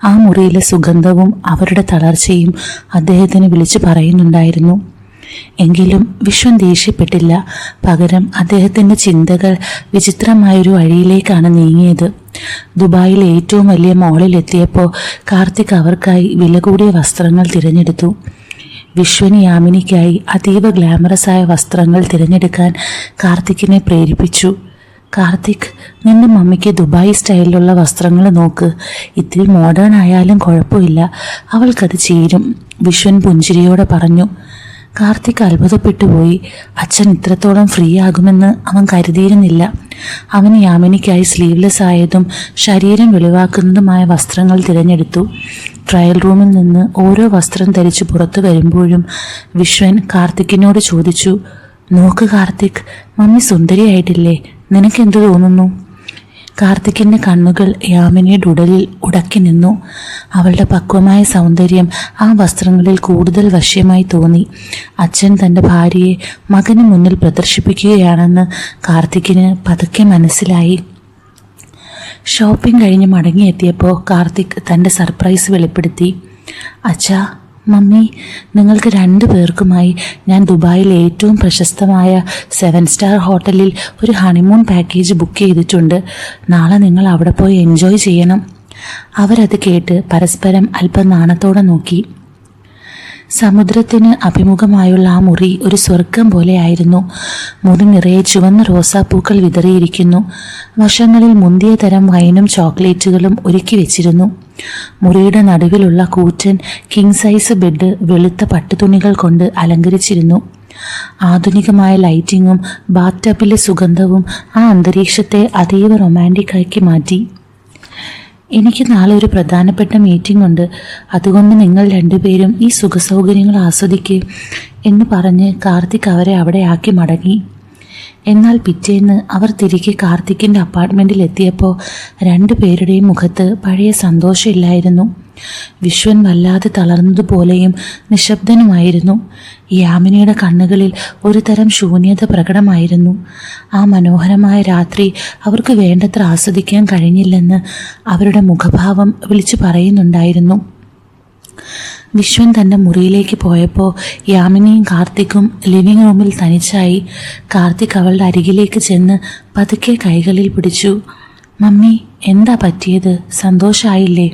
ആ മുറിയിലെ സുഗന്ധവും അവരുടെ തളർച്ചയും അദ്ദേഹത്തിന് വിളിച്ചു പറയുന്നുണ്ടായിരുന്നു. എങ്കിലും വിശ്വൻ ദേഷ്യപ്പെട്ടില്ല. പകരം അദ്ദേഹത്തിൻ്റെ ചിന്തകൾ വിചിത്രമായൊരു വഴിയിലേക്കാണ് നീങ്ങിയത്. ദുബായിലെ ഏറ്റവും വലിയ മോളിൽ എത്തിയപ്പോൾ കാർത്തിക് അവർക്കായി വില കൂടിയ വസ്ത്രങ്ങൾ തിരഞ്ഞെടുത്തു. വിശ്വന് യാമിനിക്കായി അതീവ ഗ്ലാമറസായ വസ്ത്രങ്ങൾ തിരഞ്ഞെടുക്കാൻ കാർത്തിക്കിനെ പ്രേരിപ്പിച്ചു. കാർത്തിക്, നിന്റെ മമ്മിക്ക് ദുബായ് സ്റ്റൈലിലുള്ള വസ്ത്രങ്ങൾ നോക്ക്. ഇത്തിരി മോഡേൺ ആയാലും കുഴപ്പമില്ല, അവൾക്കത് ചേരും, വിശ്വൻ പുഞ്ചിരിയോടെ പറഞ്ഞു. കാർത്തിക് അത്ഭുതപ്പെട്ടുപോയി. അച്ഛൻ ഇത്രത്തോളം ഫ്രീ ആകുമെന്ന് അവൻ കരുതിയിരുന്നില്ല. അവൻ യാമിനിക്കായി സ്ലീവ്ലെസ് ആയതും ശരീരം വെളിവാക്കുന്നതുമായ വസ്ത്രങ്ങൾ തിരഞ്ഞെടുത്തു. ട്രയൽ റൂമിൽ നിന്ന് ഓരോ വസ്ത്രം ധരിച്ച് പുറത്തു വരുമ്പോഴും വിശ്വൻ കാർത്തിക്കിനോട് ചോദിച്ചു, നോക്ക് കാർത്തിക്, മമ്മി സുന്ദരിയായിട്ടില്ലേ? നിനക്കെന്തു തോന്നുന്നു? കാർത്തിക്കിൻ്റെ കണ്ണുകൾ യാമിനിയുടെ ഉടലിൽ ഉടക്കി നിന്നു. അവളുടെ പക്വമായ സൗന്ദര്യം ആ വസ്ത്രങ്ങളിൽ കൂടുതൽ വശ്യമായി തോന്നി. അച്ഛൻ തൻ്റെ ഭാര്യയെ മകന് മുന്നിൽ പ്രദർശിപ്പിക്കുകയാണെന്ന് കാർത്തിക്കിന് പതുക്കെ മനസ്സിലായി. ഷോപ്പിംഗ് കഴിഞ്ഞ് മടങ്ങിയെത്തിയപ്പോൾ കാർത്തിക് തൻ്റെ സർപ്രൈസ് വെളിപ്പെടുത്തി. അച്ഛാ, മമ്മി, നിങ്ങൾക്ക് 2 പേർക്കുമായി ഞാൻ ദുബായിലെ ഏറ്റവും പ്രശസ്തമായ 7 സ്റ്റാർ ഹോട്ടലിൽ ഒരു ഹണിമൂൺ പാക്കേജ് ബുക്ക് ചെയ്തിട്ടുണ്ട്. നാളെ നിങ്ങൾ അവിടെ പോയി എൻജോയ് ചെയ്യണം. അവരത് കേട്ട് പരസ്പരം അല്പം നാണത്തോടെ നോക്കി. സമുദ്രത്തിന് അഭിമുഖമായുള്ള ആ മുറി ഒരു സ്വർഗം പോലെയായിരുന്നു. മുറി നിറയെ ചുവന്ന റോസാപ്പൂക്കൾ വിതറിയിരിക്കുന്നു. വശങ്ങളിൽ മുന്തിയ തരം വൈനും ചോക്ലേറ്റുകളും ഒരുക്കി വെച്ചിരുന്നു. മുറിയുടെ നടുവിലുള്ള കൂറ്റൻ കിങ് സൈസ് ബെഡ് വെളുത്ത പട്ടുതുണികൾ കൊണ്ട് അലങ്കരിച്ചിരുന്നു. ആധുനികമായ ലൈറ്റിങ്ങും ബാത്ടബിലെ സുഗന്ധവും ആ അന്തരീക്ഷത്തെ അതീവ റൊമാൻറ്റിക്കാക്കി മാറ്റി. എനിക്ക് നാളെ ഒരു പ്രധാനപ്പെട്ട മീറ്റിംഗ് ഉണ്ട്, അതുകൊണ്ട് നിങ്ങൾ 2 പേരും ഈ സുഖസൗകര്യങ്ങൾ ആസ്വദിക്കുക എന്ന് പറഞ്ഞ് കാർത്തിക് അവരെ അവിടെ ആക്കി മടങ്ങി. എന്നാൽ പിറ്റേന്ന് അവർ തിരികെ കാർത്തിക്കിൻ്റെ അപ്പാർട്ട്മെൻറ്റിൽ എത്തിയപ്പോൾ 2 പേരുടെയും മുഖത്ത് പഴയ സന്തോഷമില്ലായിരുന്നു. വിശ്വൻ വല്ലാതെ തളർന്നതുപോലെയും നിശബ്ദനുമായിരുന്നു. യാമിനിയുടെ കണ്ണുകളിൽ ഒരു തരം ശൂന്യത പ്രകടമായിരുന്നു. ആ മനോഹരമായ രാത്രി അവർക്ക് വേണ്ടത്ര ആസ്വദിക്കാൻ കഴിഞ്ഞില്ലെന്ന് അവരുടെ മുഖഭാവം വിളിച്ചു പറയുന്നുണ്ടായിരുന്നു. വിശ്വൻ തൻ്റെ മുറിയിലേക്ക് പോയപ്പോൾ യാമിനിയും കാർത്തിക്കും ലിവിംഗ് റൂമിൽ തനിച്ചായി. കാർത്തിക് അവളുടെ അരികിലേക്ക് ചെന്ന് പതുക്കെ കൈകളിൽ പിടിച്ചു. മമ്മി, എന്താ പറ്റിയത്? സന്തോഷമായില്ലേ?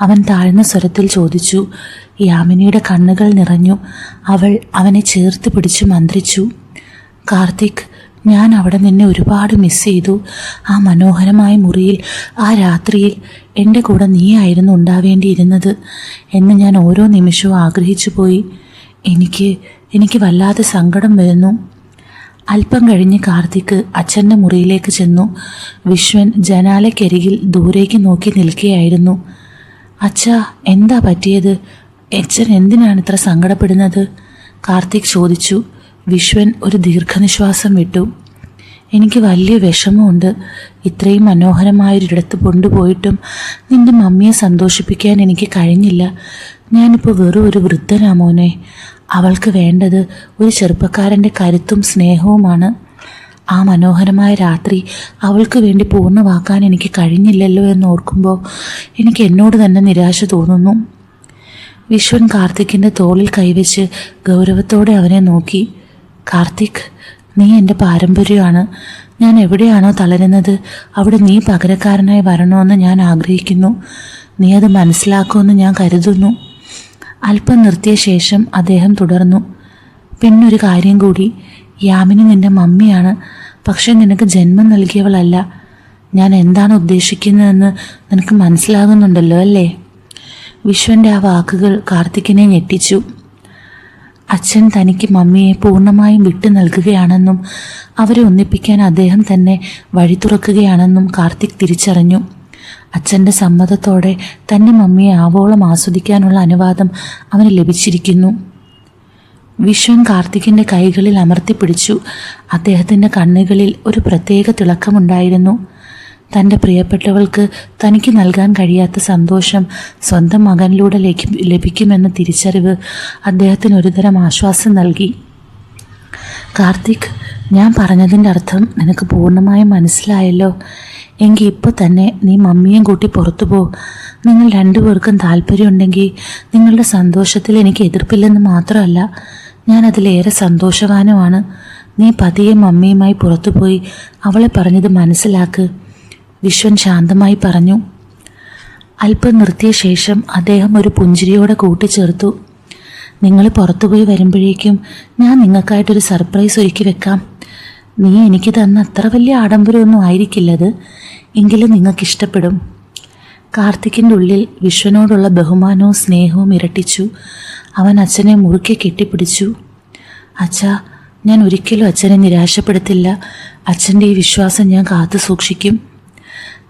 അവൻ താഴ്ന്ന സ്വരത്തിൽ ചോദിച്ചു. യാമിനിയുടെ കണ്ണുകൾ നിറഞ്ഞു. അവൾ അവനെ ചേർത്ത് പിടിച്ചു മന്ത്രിച്ചു. കാർത്തിക്, ഞാൻ അവിടെ നിന്നെ ഒരുപാട് മിസ് ചെയ്തു. ആ മനോഹരമായ മുറിയിൽ, ആ രാത്രിയിൽ എൻ്റെ കൂടെ നീയായിരുന്നു ഉണ്ടാവേണ്ടിയിരുന്നത് എന്ന് ഞാൻ ഓരോ നിമിഷവും ആഗ്രഹിച്ചു പോയി. എനിക്ക് വല്ലാതെ സങ്കടം വരുന്നു. അല്പം കഴിഞ്ഞ് കാർത്തിക് അച്ഛൻ്റെ മുറിയിലേക്ക് ചെന്നു. വിശ്വൻ ജനാലയ്ക്കരികിൽ ദൂരേക്ക് നോക്കി നിൽക്കുകയായിരുന്നു. അച്ഛാ, എന്താ പറ്റിയത്? അച്ഛൻ എന്തിനാണ് ഇത്ര സങ്കടപ്പെടുന്നത്? കാർത്തിക് ചോദിച്ചു. വിശ്വൻ ഒരു ദീർഘനിശ്വാസം വിട്ടു. എനിക്ക് വലിയ വിഷമമുണ്ട്. ഇത്രയും മനോഹരമായൊരിടത്ത് കൊണ്ടുപോയിട്ടും നിന്റെ മമ്മിയെ സന്തോഷിപ്പിക്കാൻ എനിക്ക് കഴിഞ്ഞില്ല. ഞാനിപ്പോൾ വെറും ഒരു വൃദ്ധനാ മോനെ. അവൾക്ക് വേണ്ടത് ഒരു ചെറുപ്പക്കാരൻ്റെ കരുത്തും സ്നേഹവുമാണ്. ആ മനോഹരമായ രാത്രി അവൾക്ക് വേണ്ടി പൂർണ്ണമാക്കാൻ എനിക്ക് കഴിഞ്ഞില്ലല്ലോ എന്നോർക്കുമ്പോൾ എനിക്ക് എന്നോട് തന്നെ നിരാശ തോന്നുന്നു. വിശ്വൻ കാർത്തിക്കിൻ്റെ തോളിൽ കൈവച്ച് ഗൗരവത്തോടെ അവനെ നോക്കി. കാർത്തിക്, നീ എൻ്റെ പാരമ്പര്യമാണ്. ഞാൻ എവിടെയാണോ തളരുന്നത് അവിടെ നീ പകരക്കാരനായി വരണമെന്ന് ഞാൻ ആഗ്രഹിക്കുന്നു. നീ അത് മനസ്സിലാക്കുമെന്ന് ഞാൻ കരുതുന്നു. അല്പം നിർത്തിയ ശേഷം അദ്ദേഹം തുടർന്നു. പിന്നൊരു കാര്യം കൂടി, യാമിനി നിൻ്റെ മമ്മിയാണ്, പക്ഷെ നിനക്ക് ജന്മം നൽകിയവളല്ല. ഞാൻ എന്താണ് ഉദ്ദേശിക്കുന്നതെന്ന് നിനക്ക് മനസ്സിലാകുന്നുണ്ടല്ലോ അല്ലേ? വിശ്വൻ്റെ ആ വാക്കുകൾ കാർത്തിക്കിനെ ഞെട്ടിച്ചു. അച്ഛൻ തനിക്ക് മമ്മിയെ പൂർണ്ണമായും വിട്ടു നൽകുകയാണെന്നും അവരെ ഒന്നിപ്പിക്കാൻ അദ്ദേഹം തന്നെ വഴി തുറക്കുകയാണെന്നും കാർത്തിക് തിരിച്ചറിഞ്ഞു. അച്ഛൻ്റെ സമ്മതത്തോടെ തൻ്റെ മമ്മിയെ ആവോളം ആസ്വദിക്കാനുള്ള അനുവാദം അവന് ലഭിച്ചിരിക്കുന്നു. വിശ്വൻ കാർത്തികിൻ്റെ കൈകളിൽ അമർത്തിപ്പിടിച്ചു. അദ്ദേഹത്തിൻ്റെ കണ്ണുകളിൽ ഒരു പ്രത്യേക തിളക്കമുണ്ടായിരുന്നു. തൻ്റെ പ്രിയപ്പെട്ടവൾക്ക് തനിക്ക് നൽകാൻ കഴിയാത്ത സന്തോഷം സ്വന്തം മകനിലൂടെ ലഭിക്കുമെന്ന തിരിച്ചറിവ് അദ്ദേഹത്തിന് ഒരുതരം ആശ്വാസം നൽകി. കാർത്തിക്, ഞാൻ പറഞ്ഞതിൻ്റെ അർത്ഥം നിനക്ക് പൂർണ്ണമായും മനസ്സിലായല്ലോ. എങ്കിൽ ഇപ്പോൾ തന്നെ നീ മമ്മിയും കൂട്ടി പുറത്തു പോ. നിങ്ങൾ രണ്ടുപേർക്കും താല്പര്യമുണ്ടെങ്കിൽ നിങ്ങളുടെ സന്തോഷത്തിൽ എനിക്ക് എതിർപ്പില്ലെന്ന് മാത്രമല്ല, ഞാൻ അതിലേറെ സന്തോഷവാനുമാണ്. നീ പതിയെ മമ്മിയുമായി പുറത്തുപോയി അവളെ പറഞ്ഞത് മനസ്സിലാക്ക്. വിശ്വൻ ശാന്തമായി പറഞ്ഞു. അല്പം നിർത്തിയ ശേഷം അദ്ദേഹം ഒരു പുഞ്ചിരിയോടെ കൂട്ടിച്ചേർത്തു. നിങ്ങൾ പുറത്തുപോയി വരുമ്പോഴേക്കും ഞാൻ നിങ്ങൾക്കായിട്ടൊരു സർപ്രൈസ് ഒരുക്കി വെക്കാം. നീ എനിക്ക് തന്ന അത്ര വലിയ ആഡംബരമൊന്നും ആയിരിക്കില്ലത്, എങ്കിലും നിങ്ങൾക്കിഷ്ടപ്പെടും. കാർത്തിക്കിൻ്റെ ഉള്ളിൽ വിശ്വനോടുള്ള ബഹുമാനവും സ്നേഹവും ഇരട്ടിച്ചു. അവൻ അച്ഛനെ മുറുക്കെ കെട്ടിപ്പിടിച്ചു. അച്ഛാ, ഞാൻ ഒരിക്കലും അച്ഛനെ നിരാശപ്പെടുത്തില്ല. അച്ഛൻ്റെ ഈ വിശ്വാസം ഞാൻ കാത്തു സൂക്ഷിക്കും.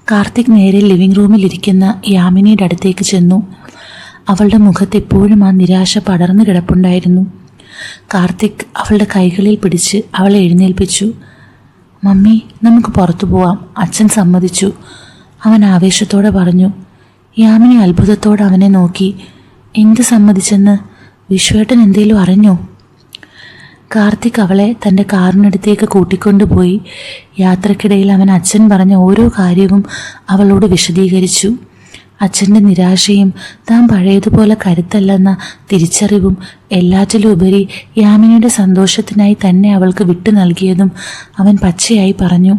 കാർത്തിക് നേരെ ലിവിംഗ് റൂമിലിരിക്കുന്ന യാമിനിയുടെ അടുത്തേക്ക് ചെന്നു. അവളുടെ മുഖത്ത് എപ്പോഴും ആ നിരാശ പടർന്നു കിടപ്പുണ്ടായിരുന്നു. കാർത്തിക് അവളുടെ കൈകളിൽ പിടിച്ച് അവളെ എഴുന്നേൽപ്പിച്ചു. മമ്മി, നമുക്ക് പുറത്തു പോവാം. അച്ഛൻ സമ്മതിച്ചു. അവൻ ആവേശത്തോടെ പറഞ്ഞു. യാമിനി അത്ഭുതത്തോടെ അവനെ നോക്കി. എന്ത് സമ്മതിച്ചെന്ന്? വിശ്വേട്ടൻ എന്തേലും അറിഞ്ഞോ? കാർത്തിക് അവളെ തൻ്റെ കാറിനടുത്തേക്ക് കൂട്ടിക്കൊണ്ടുപോയി. യാത്രക്കിടയിൽ അവൻ അച്ഛൻ പറഞ്ഞ ഓരോ കാര്യവും അവളോട് വിശദീകരിച്ചു. അച്ഛൻ്റെ നിരാശയും താൻ പഴയതുപോലെ കരുത്തല്ലെന്ന തിരിച്ചറിവും എല്ലാറ്റിലും ഉപരി യാമിനിയുടെ സന്തോഷത്തിനായി തന്നെ അവൾക്ക് വിട്ടു നൽകിയതും അവൻ പച്ചയായി പറഞ്ഞു.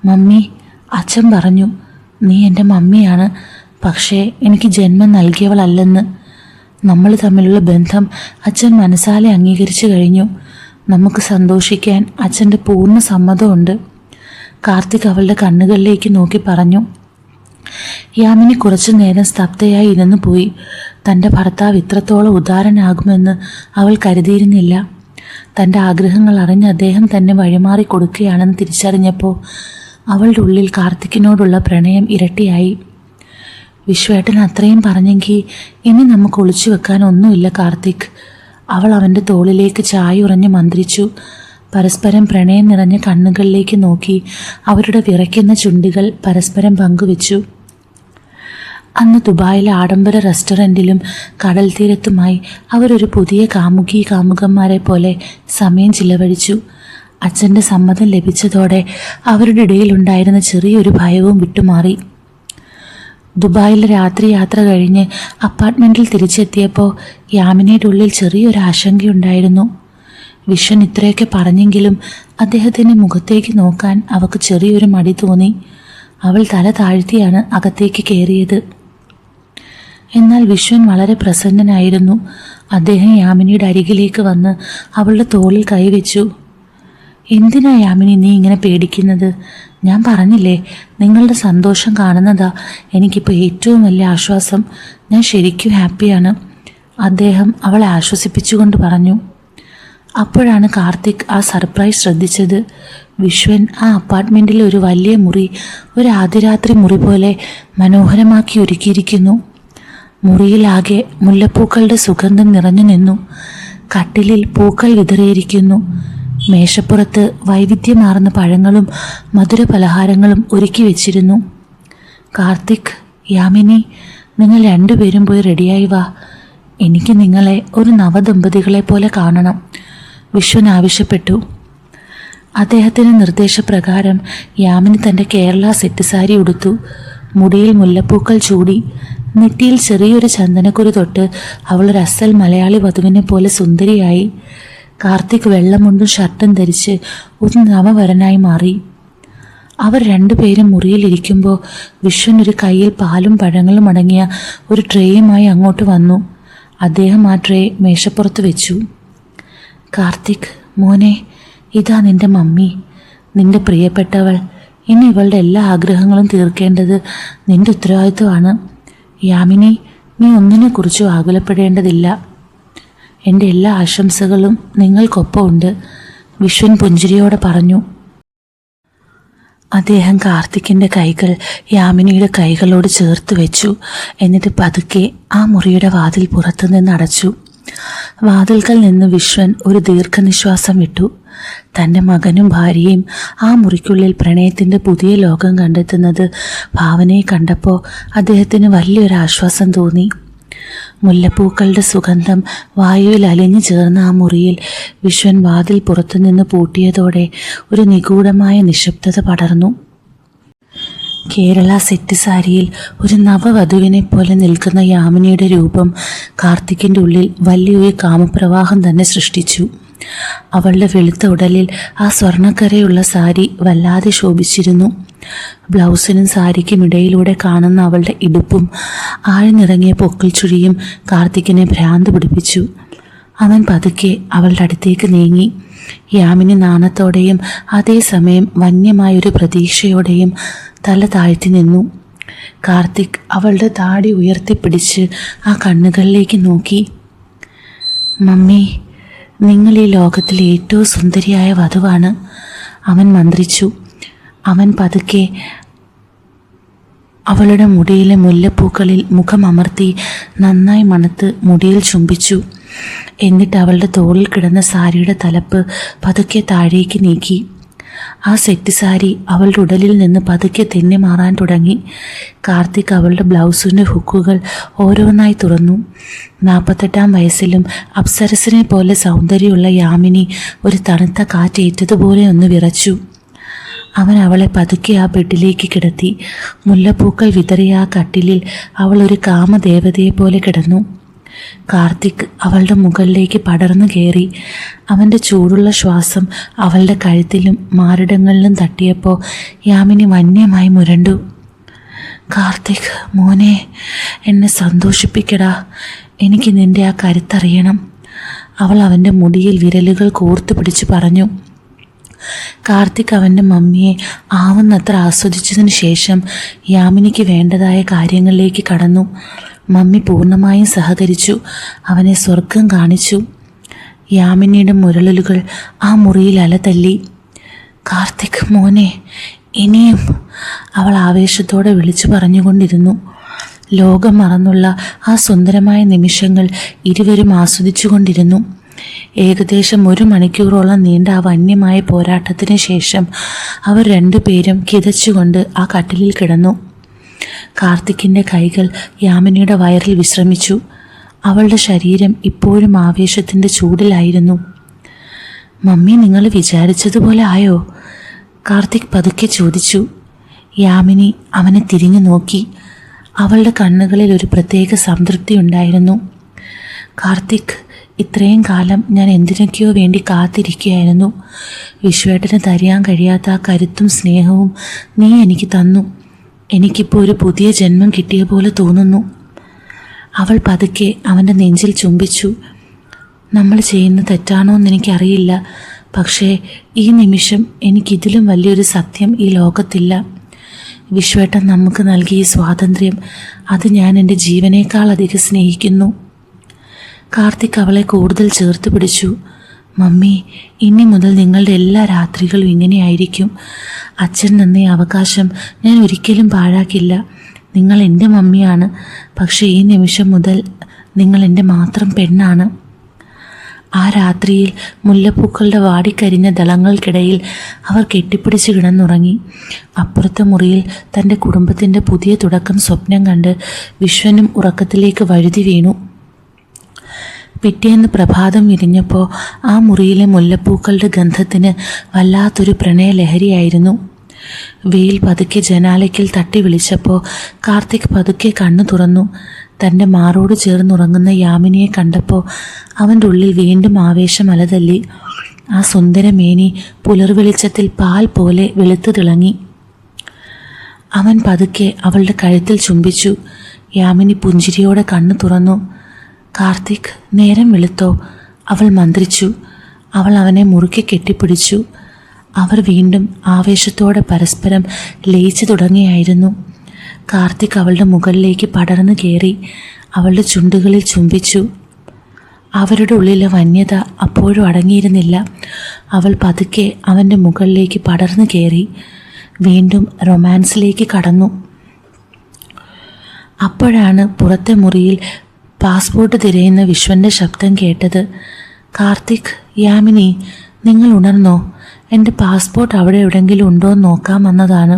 മമ്മി, അച്ഛൻ പറഞ്ഞു നീ എൻ്റെ മമ്മിയാണ്, പക്ഷേ എനിക്ക് ജന്മം നൽകിയവളല്ലെന്ന്. നമ്മൾ തമ്മിലുള്ള ബന്ധം അച്ഛൻ മനസ്സാലെ അംഗീകരിച്ചു കഴിഞ്ഞു. നമുക്ക് സന്തോഷിക്കാൻ അച്ഛൻ്റെ പൂർണ്ണ സമ്മതമുണ്ട്. കാർത്തിക് അവളുടെ കണ്ണുകളിലേക്ക് നോക്കി പറഞ്ഞു. യാമിനി കുറച്ചു നേരം സ്തബ്ധയായി ഇരുന്നു പോയി. തൻ്റെ ഭർത്താവ് ഇത്രത്തോളം ഉദാരനാകുമെന്ന് അവൾ കരുതിയിരുന്നില്ല. തൻ്റെ ആഗ്രഹങ്ങൾ അറിഞ്ഞ് അദ്ദേഹം തന്നെ വഴിമാറി കൊടുക്കുകയാണെന്ന് തിരിച്ചറിഞ്ഞപ്പോൾ അവളുടെ ഉള്ളിൽ കാർത്തിക്കിനോടുള്ള പ്രണയം ഇരട്ടിയായി. വിശ്വേട്ടൻ അത്രയും പറഞ്ഞെങ്കിൽ ഇനി നമുക്ക് ഒളിച്ചു വെക്കാൻ ഒന്നുമില്ല കാർത്തിക്. അവൾ അവൻ്റെ തോളിലേക്ക് ചായുറഞ്ഞ് മന്ത്രിച്ചു. പരസ്പരം പ്രണയം നിറഞ്ഞ കണ്ണുകളിലേക്ക് നോക്കി അവരുടെ വിറയ്ക്കുന്ന ചുണ്ടുകൾ പരസ്പരം പങ്കുവെച്ചു. അന്ന് ദുബായിലെ ആഡംബര റെസ്റ്റോറൻറ്റിലും കടൽ തീരത്തുമായി അവരൊരു പുതിയ കാമുകന്മാരെ പോലെ സമയം ചിലവഴിച്ചു. അച്ഛൻ്റെ സമ്മതം ലഭിച്ചതോടെ അവരുടെ ഇടയിലുണ്ടായിരുന്ന ചെറിയൊരു ഭയവും വിട്ടുമാറി. ദുബായിലെ രാത്രി യാത്ര കഴിഞ്ഞ് അപ്പാർട്ട്മെൻറ്റിൽ തിരിച്ചെത്തിയപ്പോൾ യാമിനിയുടെ ഉള്ളിൽ ചെറിയൊരു ആശങ്കയുണ്ടായിരുന്നു. വിശ്വൻ ഇത്രയൊക്കെ പറഞ്ഞെങ്കിലും അദ്ദേഹത്തിൻ്റെ മുഖത്തേക്ക് നോക്കാൻ അവൾക്ക് ചെറിയൊരു മടി തോന്നി. അവൾ തല താഴ്ത്തിയാണ് അകത്തേക്ക് കയറിയത്. എന്നാൽ വിശ്വൻ വളരെ പ്രസന്നനായിരുന്നു. അദ്ദേഹം യാമിനിയുടെ അരികിലേക്ക് വന്ന് അവളുടെ തോളിൽ കൈവച്ചു. എന്തിനാ യാമിനി നീ ഇങ്ങനെ പേടിക്കുന്നത്? ഞാൻ പറഞ്ഞില്ലേ, നിങ്ങളുടെ സന്തോഷം കാണുന്നതാ എനിക്കിപ്പോൾ ഏറ്റവും വലിയ ആശ്വാസം. ഞാൻ ശരിക്കും ഹാപ്പിയാണ്, അദ്ദേഹം അവളെ ആശ്വസിപ്പിച്ചുകൊണ്ട് പറഞ്ഞു. അപ്പോഴാണ് കാർത്തിക് ആ സർപ്രൈസ് ശ്രദ്ധിച്ചത്. വിശ്വൻ ആ അപ്പാർട്ട്മെൻറ്റിലെ ഒരു വലിയ മുറി ഒരു ആദ്യരാത്രി മുറി പോലെ മനോഹരമാക്കി ഒരുക്കിയിരിക്കുന്നു. മുറിയിലാകെ മുല്ലപ്പൂക്കളുടെ സുഗന്ധം നിറഞ്ഞു നിന്നു. കട്ടിലിൽ പൂക്കൾ വിതറിയിരിക്കുന്നു. മേശപ്പുറത്ത് വൈവിധ്യമാർന്ന പഴങ്ങളും മധുര പലഹാരങ്ങളും ഒരുക്കി വെച്ചിരുന്നു. കാർത്തിക്, യാമിനി, നിങ്ങൾ രണ്ടുപേരും പോയി റെഡിയായി വാ. എനിക്ക് നിങ്ങളെ ഒരു നവദമ്പതികളെ പോലെ കാണണം, വിശ്വൻ ആവശ്യപ്പെട്ടു. അദ്ദേഹത്തിൻ്റെ നിർദ്ദേശപ്രകാരം യാമിനി തൻ്റെ കേരള സെറ്റ് സാരി ഉടുത്തു. മുടിയിൽ മുല്ലപ്പൂക്കൾ ചൂടി, നെറ്റിയിൽ ചെറിയൊരു ചന്ദനക്കുരു തൊട്ട് അവളൊരു അസൽ മലയാളി വധുവിനെ പോലെ സുന്ദരിയായി. കാർത്തിക് വെള്ളമുണ്ടും ഷർട്ടും ധരിച്ച് ഒരു നവവരനായി മാറി. അവർ രണ്ടുപേരും മുറിയിലിരിക്കുമ്പോൾ വിശ്വൻ ഒരു കയ്യിൽ പാലും പഴങ്ങളും അടങ്ങിയ ഒരു ട്രേയുമായി അങ്ങോട്ട് വന്നു. അദ്ദേഹം ആ ട്രേ മേശപ്പുറത്ത് വെച്ചു. കാർത്തിക്, മോനെ, ഇതാ നിന്റെ മമ്മി, നിന്റെ പ്രിയപ്പെട്ടവൾ. ഇനി ഇവളുടെ എല്ലാ ആഗ്രഹങ്ങളും തീർക്കേണ്ടത് നിന്റെ ഉത്തരവാദിത്വമാണ്. യാമിനി, നീ ഒന്നിനെക്കുറിച്ചും ആകുലപ്പെടേണ്ടതില്ല. എൻ്റെ എല്ലാ ആശംസകളും നിങ്ങൾക്കൊപ്പം ഉണ്ട്, വിശ്വൻ പുഞ്ചിരിയോടെ പറഞ്ഞു. അദ്ദേഹം കാർത്തിക്കിൻ്റെ കൈകൾ യാമിനിയുടെ കൈകളോട് ചേർത്ത് വെച്ചു. എന്നിട്ട് പതുക്കെ ആ മുറിയുടെ വാതിൽ പുറത്തുനിന്ന് അടച്ചു. വാതിൽക്കൽ നിന്ന് വിശ്വൻ ഒരു ദീർഘനിശ്വാസം വിട്ടു. തൻ്റെ മകനും ഭാര്യയും ആ മുറിക്കുള്ളിൽ പ്രണയത്തിൻ്റെ പുതിയ ലോകം കണ്ടെത്തുന്നത് ഭാവനയെ കണ്ടപ്പോൾ അദ്ദേഹത്തിന് വലിയൊരു ആശ്വാസം തോന്നി. മുല്ലപ്പൂക്കളുടെ സുഗന്ധം വായുവിൽ അലിഞ്ഞു ചേർന്ന ആ മുറിയിൽ വിശ്വൻ വാതിൽ പുറത്തുനിന്ന് പൂട്ടിയതോടെ ഒരു നിഗൂഢമായ നിശബ്ദത പടർന്നു. കേരള സെറ്റ് സാരിയിൽ ഒരു നവവധുവിനെ പോലെ നിൽക്കുന്ന യാമിനിയുടെ രൂപം കാർത്തിക്കിൻ്റെ ഉള്ളിൽ വലിയൊരു കാമപ്രവാഹം തന്നെ സൃഷ്ടിച്ചു. അവളുടെ വെളുത്ത ഉടലിൽ ആ സ്വർണ്ണക്കരയുള്ള സാരി വല്ലാതെ ശോഭിച്ചിരുന്നു. ബ്ലൗസിനും സാരിക്കും ഇടയിലൂടെ കാണുന്ന അവളുടെ ഇടുപ്പും ആഴ്ന്നിറങ്ങിയ പൊക്കിൾ ചുഴിയും കാർത്തിക്കിനെ ഭ്രാന്ത് പിടിപ്പിച്ചു. അവൻ പതുക്കെ അവളുടെ അടുത്തേക്ക് നീങ്ങി. യാമിനി നാണത്തോടെയും അതേസമയം വന്യമായൊരു പ്രതീക്ഷയോടെയും തല താഴ്ത്തി നിന്നു. കാർത്തിക് അവളുടെ താടി ഉയർത്തിപ്പിടിച്ച് ആ കണ്ണുകളിലേക്ക് നോക്കി. മമ്മി, നിങ്ങൾ ഈ ലോകത്തിലെ ഏറ്റവും സുന്ദരിയായ വധുവാണ്, അവൻ മന്ത്രിച്ചു. അവൻ പതുക്കെ അവളുടെ മുടിയിലെ മുല്ലപ്പൂക്കളിൽ മുഖമമർത്തി നന്നായി മണത്ത് മുടിയിൽ ചുംബിച്ചു. എന്നിട്ട് അവളുടെ തോളിൽ കിടന്ന സാരിയുടെ തലപ്പ് പതുക്കെ താഴേക്ക് നീക്കി. ആ സെറ്റ് സാരി അവളുടെ ഉടലിൽ നിന്ന് പതുക്കെ തെന്നി മാറാൻ തുടങ്ങി. കാർത്തിക് അവളുടെ ബ്ലൗസിൻ്റെ ഹുക്കുകൾ ഓരോന്നായി തുറന്നു. 48-ാം വയസ്സിലും അപ്സരസിനെ പോലെ സൗന്ദര്യമുള്ള യാമിനി ഒരു തണുത്ത കാറ്റേറ്റതുപോലെ ഒന്ന് വിറച്ചു. അവൻ അവളെ പതുക്കെ ആ ബെഡിലേക്ക് കിടത്തി. മുല്ലപ്പൂക്കൾ വിതറിയ ആ കട്ടിലിൽ അവൾ ഒരു കാമദേവതയെ പോലെ കിടന്നു. കാർത്തിക് അവളുടെ മുകളിലേക്ക് പടർന്നു കയറി. അവൻ്റെ ചൂടുള്ള ശ്വാസം അവളുടെ കഴുത്തിലും മാറിടങ്ങളിലും തട്ടിയപ്പോൾ യാമിനി വന്യമായി മുരണ്ടു. കാർത്തിക്, മോനെ, എന്നെ സന്തോഷിപ്പിക്കടാ, എനിക്ക് നിൻ്റെ ആ കരുത്തറിയണം, അവൾ അവൻ്റെ മുടിയിൽ വിരലുകൾ കോർത്തു പിടിച്ച് പറഞ്ഞു. കാർത്തിക് അവൻ്റെ മമ്മിയെ ആവുന്നത്ര ആസ്വദിച്ചതിന് ശേഷം യാമിനിക്ക് വേണ്ടതായ കാര്യങ്ങളിലേക്ക് കടന്നു. മമ്മി പൂർണ്ണമായും സഹകരിച്ചു. അവനെ സ്വർഗം കാണിച്ചു. യാമിനിയുടെ മുരളലുകൾ ആ മുറിയിൽ അലതല്ലി. കാർത്തിക്, മോനെ, ഇനിയും, അവൾ ആവേശത്തോടെ വിളിച്ചു പറഞ്ഞുകൊണ്ടിരുന്നു. ലോകം മറന്നുള്ള ആ സുന്ദരമായ നിമിഷങ്ങൾ ഇരുവരും ആസ്വദിച്ചു കൊണ്ടിരുന്നു. ഏകദേശം 1 മണിക്കൂറോളം നീണ്ട ആ വന്യമായ പോരാട്ടത്തിന് ശേഷം അവർ രണ്ടുപേരും കിതച്ചുകൊണ്ട് ആ കട്ടിലിൽ കിടന്നു. കാർത്തിക്കിൻ്റെ കൈകൾ യാമിനിയുടെ വയറിൽ വിശ്രമിച്ചു. അവളുടെ ശരീരം ഇപ്പോഴും ആവേശത്തിൻ്റെ ചൂടിലായിരുന്നു. മമ്മി, നിങ്ങൾ വിചാരിച്ചതുപോലെ ആയോ? കാർത്തിക് പതുക്കെ ചോദിച്ചു. യാമിനി അവനെ തിരിഞ്ഞു നോക്കി. അവളുടെ കണ്ണുകളിൽ ഒരു പ്രത്യേക സംതൃപ്തി ഉണ്ടായിരുന്നു. കാർത്തിക്, ഇത്രയും കാലം ഞാൻ എന്തിനൊക്കെയോ വേണ്ടി കാത്തിരിക്കുകയായിരുന്നു. വിശ്വേട്ടന് തരാൻ കഴിയാത്ത ആ കരുത്തും സ്നേഹവും നീ എനിക്ക് തന്നു. എനിക്കിപ്പോൾ ഒരു പുതിയ ജന്മം കിട്ടിയ പോലെ തോന്നുന്നു. അവൾ പതുക്കെ അവൻ്റെ നെഞ്ചിൽ ചുംബിച്ചു. നമ്മൾ ചെയ്യുന്ന തെറ്റാണോ എന്ന് എനിക്കറിയില്ല. പക്ഷേ ഈ നിമിഷം എനിക്കിതിലും വലിയൊരു സത്യം ഈ ലോകത്തില്ല. വിശ്വേട്ടൻ നമുക്ക് നൽകിയ സ്വാതന്ത്ര്യം, അത് ഞാൻ എൻ്റെ ജീവനേക്കാൾ അധികം സ്നേഹിക്കുന്നു. കാർത്തിക് അവളെ കൂടുതൽ ചേർത്ത് പിടിച്ചു. മമ്മി, ഇനി മുതൽ നിങ്ങളുടെ എല്ലാ രാത്രികളും ഇങ്ങനെയായിരിക്കും. അച്ഛൻ തന്ന അവകാശം ഞാൻ ഒരിക്കലും പാഴാക്കില്ല. നിങ്ങൾ എൻ്റെ മമ്മിയാണ്. പക്ഷേ ഈ നിമിഷം മുതൽ നിങ്ങൾ എൻ്റെ മാത്രം പെണ്ണാണ്. ആ രാത്രിയിൽ മുല്ലപ്പൂക്കളുടെ വാടിക്കരിഞ്ഞ ദളങ്ങൾക്കിടയിൽ അവർ കെട്ടിപ്പിടിച്ച് കിടന്നുറങ്ങി. അപ്പുറത്തെ മുറിയിൽ തൻ്റെ കുടുംബത്തിൻ്റെ പുതിയ തുടക്കം സ്വപ്നം കണ്ട് വിശ്വനും ഉറക്കത്തിലേക്ക് വഴുതി വീണു. പിറ്റേന്ന് പ്രഭാതം വിരിഞ്ഞപ്പോൾ ആ മുറിയിലെ മുല്ലപ്പൂക്കളുടെ ഗന്ധത്തിന് വല്ലാത്തൊരു പ്രണയലഹരിയായിരുന്നു. വെയിൽ പതുക്കെ ജനാലയ്ക്കൽ തട്ടി വിളിച്ചപ്പോൾ കാർത്തിക് പതുക്കെ കണ്ണു തുറന്നു. തൻ്റെ മാറോട് ചേർന്നുറങ്ങുന്ന യാമിനിയെ കണ്ടപ്പോൾ അവൻ്റെ ഉള്ളിൽ വീണ്ടും ആവേശം അലതല്ലി. ആ സുന്ദരമേനി പുലർവെളിച്ചത്തിൽ പാൽ പോലെ വെളുത്തു തിളങ്ങി. അവൻ പതുക്കെ അവളുടെ കഴുത്തിൽ ചുംബിച്ചു. യാമിനി പുഞ്ചിരിയോടെ കണ്ണു തുറന്നു. കാർത്തിക്, നേരം വെളുത്തോ? അവൾ മന്ത്രിച്ചു. അവൾ അവനെ മുറുക്കി കെട്ടിപ്പിടിച്ചു. അവർ വീണ്ടും ആവേശത്തോടെ പരസ്പരം ലയിച്ചു തുടങ്ങിയായിരുന്നു. കാർത്തിക് അവളുടെ മുകളിലേക്ക് പടർന്നു കയറി അവളുടെ ചുണ്ടുകളിൽ ചുംബിച്ചു. അവരുടെ ഉള്ളിലെ വന്യത അപ്പോഴും അടങ്ങിയിരുന്നില്ല. അവൾ പതുക്കെ അവൻ്റെ മുകളിലേക്ക് പടർന്നു കയറി വീണ്ടും റൊമാൻസിലേക്ക് കടന്നു. അപ്പോഴാണ് പുറത്തെ മുറിയിൽ പാസ്പോർട്ട് തിരയുന്ന വിശ്വൻ്റെ ശബ്ദം കേട്ടത്. കാർത്തിക്, യാമിനി, നിങ്ങൾ ഉണർന്നോ? എൻ്റെ പാസ്പോർട്ട് അവിടെ എവിടെയെങ്കിലും ഉണ്ടോ എന്ന് നോക്കാൻ വന്നതാണ്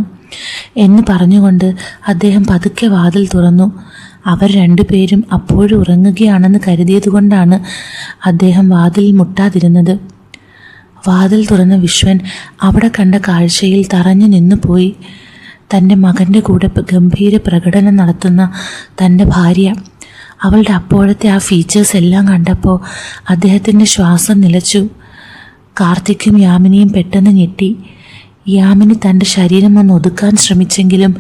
എന്ന് പറഞ്ഞുകൊണ്ട് അദ്ദേഹം പതുക്കെ വാതിൽ തുറന്നു. അവർ രണ്ടുപേരും അപ്പോഴും ഉറങ്ങുകയാണെന്ന് കരുതിയതുകൊണ്ടാണ് അദ്ദേഹം വാതിൽ മുട്ടാതിരുന്നത്. വാതിൽ തുറന്ന വിശ്വൻ അവിടെ കണ്ട കാഴ്ചയിൽ തറഞ്ഞു നിന്നുപോയി. തൻ്റെ മകൻ്റെ കൂടെ ഗംഭീര പ്രകടനം നടത്തുന്ന തൻ്റെ ഭാര്യ, അവളുടെ അപ്പോഴത്തെ ആ ഫീച്ചേഴ്സ് എല്ലാം കണ്ടപ്പോൾ അദ്ദേഹത്തിൻ്റെ ശ്വാസം നിലച്ചു. കാർത്തിക്കും യാമിനിയും പെട്ടെന്ന് ഞെട്ടി. യാമിനി തൻ്റെ ശരീരം ഒന്ന് ഒതുക്കാൻ ശ്രമിച്ചെങ്കിലും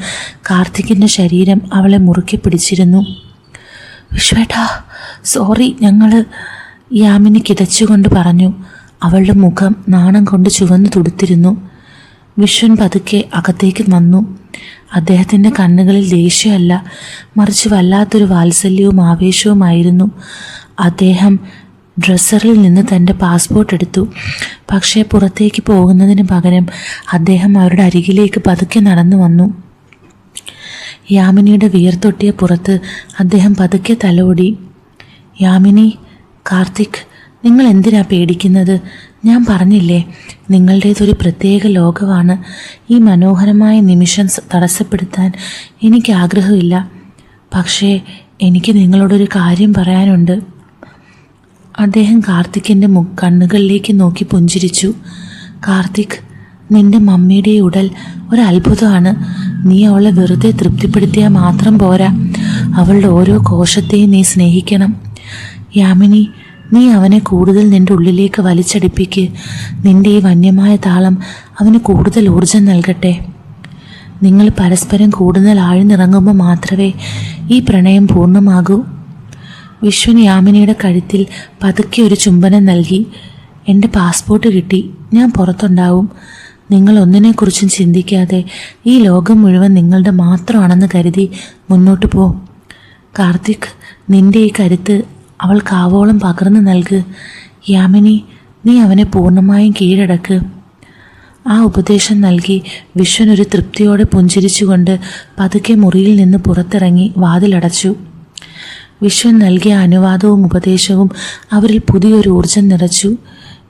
കാർത്തിക്കിൻ്റെ ശരീരം അവളെ മുറുക്കി പിടിച്ചിരുന്നു. വിശ്വേട്ടാ, സോറി, യാമിനി കിതച്ചുകൊണ്ട് പറഞ്ഞു. അവളുടെ മുഖം നാണം കൊണ്ട് ചുവന്നു തുടുത്തിരുന്നു. വിശ്വൻ പതുക്കെ അകത്തേക്ക് വന്നു. അദ്ദേഹത്തിൻ്റെ കണ്ണുകളിൽ ദേഷ്യമല്ല, മറിച്ച് വല്ലാത്തൊരു വാത്സല്യവും ആവേശവുമായിരുന്നു. അദ്ദേഹം ഡ്രസ്സറിൽ നിന്ന് തൻ്റെ പാസ്പോർട്ട് എടുത്തു. പക്ഷേ പുറത്തേക്ക് പോകുന്നതിന് പകരം അദ്ദേഹം അവരുടെ അരികിലേക്ക് പതുക്കെ നടന്നു വന്നു. യാമിനിയുടെ വിയർത്തൊട്ടിയ പുറത്ത് അദ്ദേഹം പതുക്കെ തലോടി. യാമിനി, കാർത്തിക്, നിങ്ങൾ എന്തിനാ പേടിക്കുന്നത്? ഞാൻ പറഞ്ഞില്ലേ, നിങ്ങളുടേതൊരു പ്രത്യേക ലോകമാണ്. ഈ മനോഹരമായ നിമിഷം തടസ്സപ്പെടുത്താൻ എനിക്ക് ആഗ്രഹമില്ല. പക്ഷേ എനിക്ക് നിങ്ങളോടൊരു കാര്യം പറയാനുണ്ട്. അദ്ദേഹം കാർത്തിക്കിൻ്റെ കണ്ണുകളിലേക്ക് നോക്കി പുഞ്ചിരിച്ചു. കാർത്തിക്, നിന്റെ മമ്മിയുടെ ഉടൽ ഒരത്ഭുതമാണ്. നീ അവളെ വെറുതെ തൃപ്തിപ്പെടുത്തിയാൽ മാത്രം പോരാ, അവളുടെ ഓരോ കോശത്തെയും നീ സ്നേഹിക്കണം. യാമിനി, നീ അവനെ കൂടുതൽ നിൻ്റെ ഉള്ളിലേക്ക് വലിച്ചടിപ്പിക്ക്. നിൻ്റെ ഈ വന്യമായ താളം അവന് കൂടുതൽ ഊർജം നൽകട്ടെ. നിങ്ങൾ പരസ്പരം കൂടുതൽ ആഴ്ന്നിറങ്ങുമ്പോൾ മാത്രമേ ഈ പ്രണയം പൂർണ്ണമാകൂ. വിശ്വൻ യാമിനിയുടെ കഴുത്തിൽ പതുക്കെ ഒരു ചുംബനം നൽകി. എൻ്റെ പാസ്പോർട്ട് കിട്ടി, ഞാൻ പുറത്തുണ്ടാവും. നിങ്ങൾ ഒന്നിനെക്കുറിച്ചും ചിന്തിക്കാതെ ഈ ലോകം മുഴുവൻ നിങ്ങളുടെ മാത്രമാണെന്ന് കരുതി മുന്നോട്ട് പോ. കാർത്തിക്, നിൻ്റെ ഈ കരുത്ത് അവൾക്ക് ആവോളം പകർന്നു നൽക്. യാമിനി, നീ അവനെ പൂർണ്ണമായും കീഴടക്ക്. ആ ഉപദേശം നൽകി വിശ്വൻ ഒരു തൃപ്തിയോടെ പുഞ്ചിരിച്ചുകൊണ്ട് പതുക്കെ മുറിയിൽ നിന്ന് പുറത്തിറങ്ങി വാതിലടച്ചു. വിശ്വൻ നൽകിയ അനുവാദവും ഉപദേശവും അവരിൽ പുതിയൊരു ഊർജം നിറച്ചു.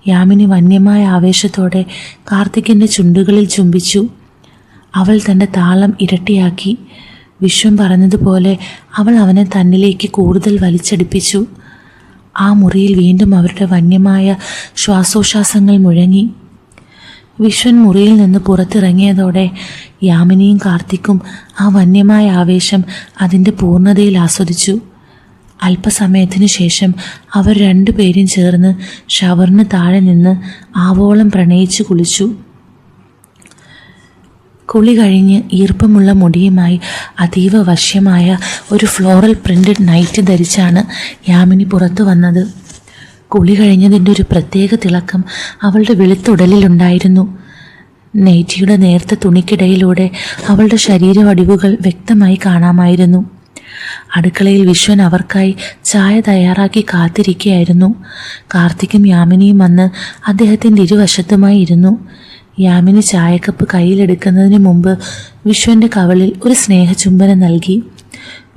യാമിനി വന്യമായ ആവേശത്തോടെ കാർത്തിക്കിൻ്റെ ചുണ്ടുകളിൽ ചുംബിച്ചു. അവൾ തൻ്റെ താളം ഇരട്ടിയാക്കി. വിശ്വൻ പറഞ്ഞതുപോലെ അവൾ അവനെ തന്നിലേക്ക് കൂടുതൽ വലിച്ചടിപ്പിച്ചു. ആ മുറിയിൽ വീണ്ടും അവരുടെ വന്യമായ ശ്വാസോച്ഛ്വാസങ്ങൾ മുഴങ്ങി. വിശ്വൻ മുറിയിൽ നിന്ന് പുറത്തിറങ്ങിയതോടെ യാമിനിയും കാർത്തിക്കും ആ വന്യമായ ആവേശം അതിൻ്റെ പൂർണ്ണതയിൽ ആസ്വദിച്ചു. അല്പസമയത്തിനു ശേഷം അവർ രണ്ടുപേരും ചേർന്ന് ഷവറിന് താഴെ നിന്ന് ആവോളം പ്രണയിച്ചു കുളിച്ചു. കുളി കഴിഞ്ഞ് ഈർപ്പമുള്ള മുടിയുമായി അതീവ വശ്യമായ ഒരു ഫ്ലോറൽ പ്രിൻറ്റഡ് നൈറ്റ് ധരിച്ചാണ് യാമിനി പുറത്തു വന്നത്. കുളി കഴിഞ്ഞതിൻ്റെ ഒരു പ്രത്യേക തിളക്കം അവളുടെ വെളുത്തുടലിലുണ്ടായിരുന്നു. നൈറ്റിയുടെ നേർത്ത തുണിക്കിടയിലൂടെ അവളുടെ ശരീരവടിവുകൾ വ്യക്തമായി കാണാമായിരുന്നു. അടുക്കളയിൽ വിശ്വൻ അവർക്കായി ചായ തയ്യാറാക്കി കാത്തിരിക്കുകയായിരുന്നു. കാർത്തിക്കും യാമിനിയും വന്ന് അദ്ദേഹത്തിൻ്റെ ഇരുവശത്തുമായി ഇരുന്നു. യാമിനി ചായക്കപ്പ് കയ്യിലെടുക്കുന്നതിന് മുമ്പ് വിശ്വൻ്റെ കവളിൽ ഒരു സ്നേഹചുംബനം നൽകി.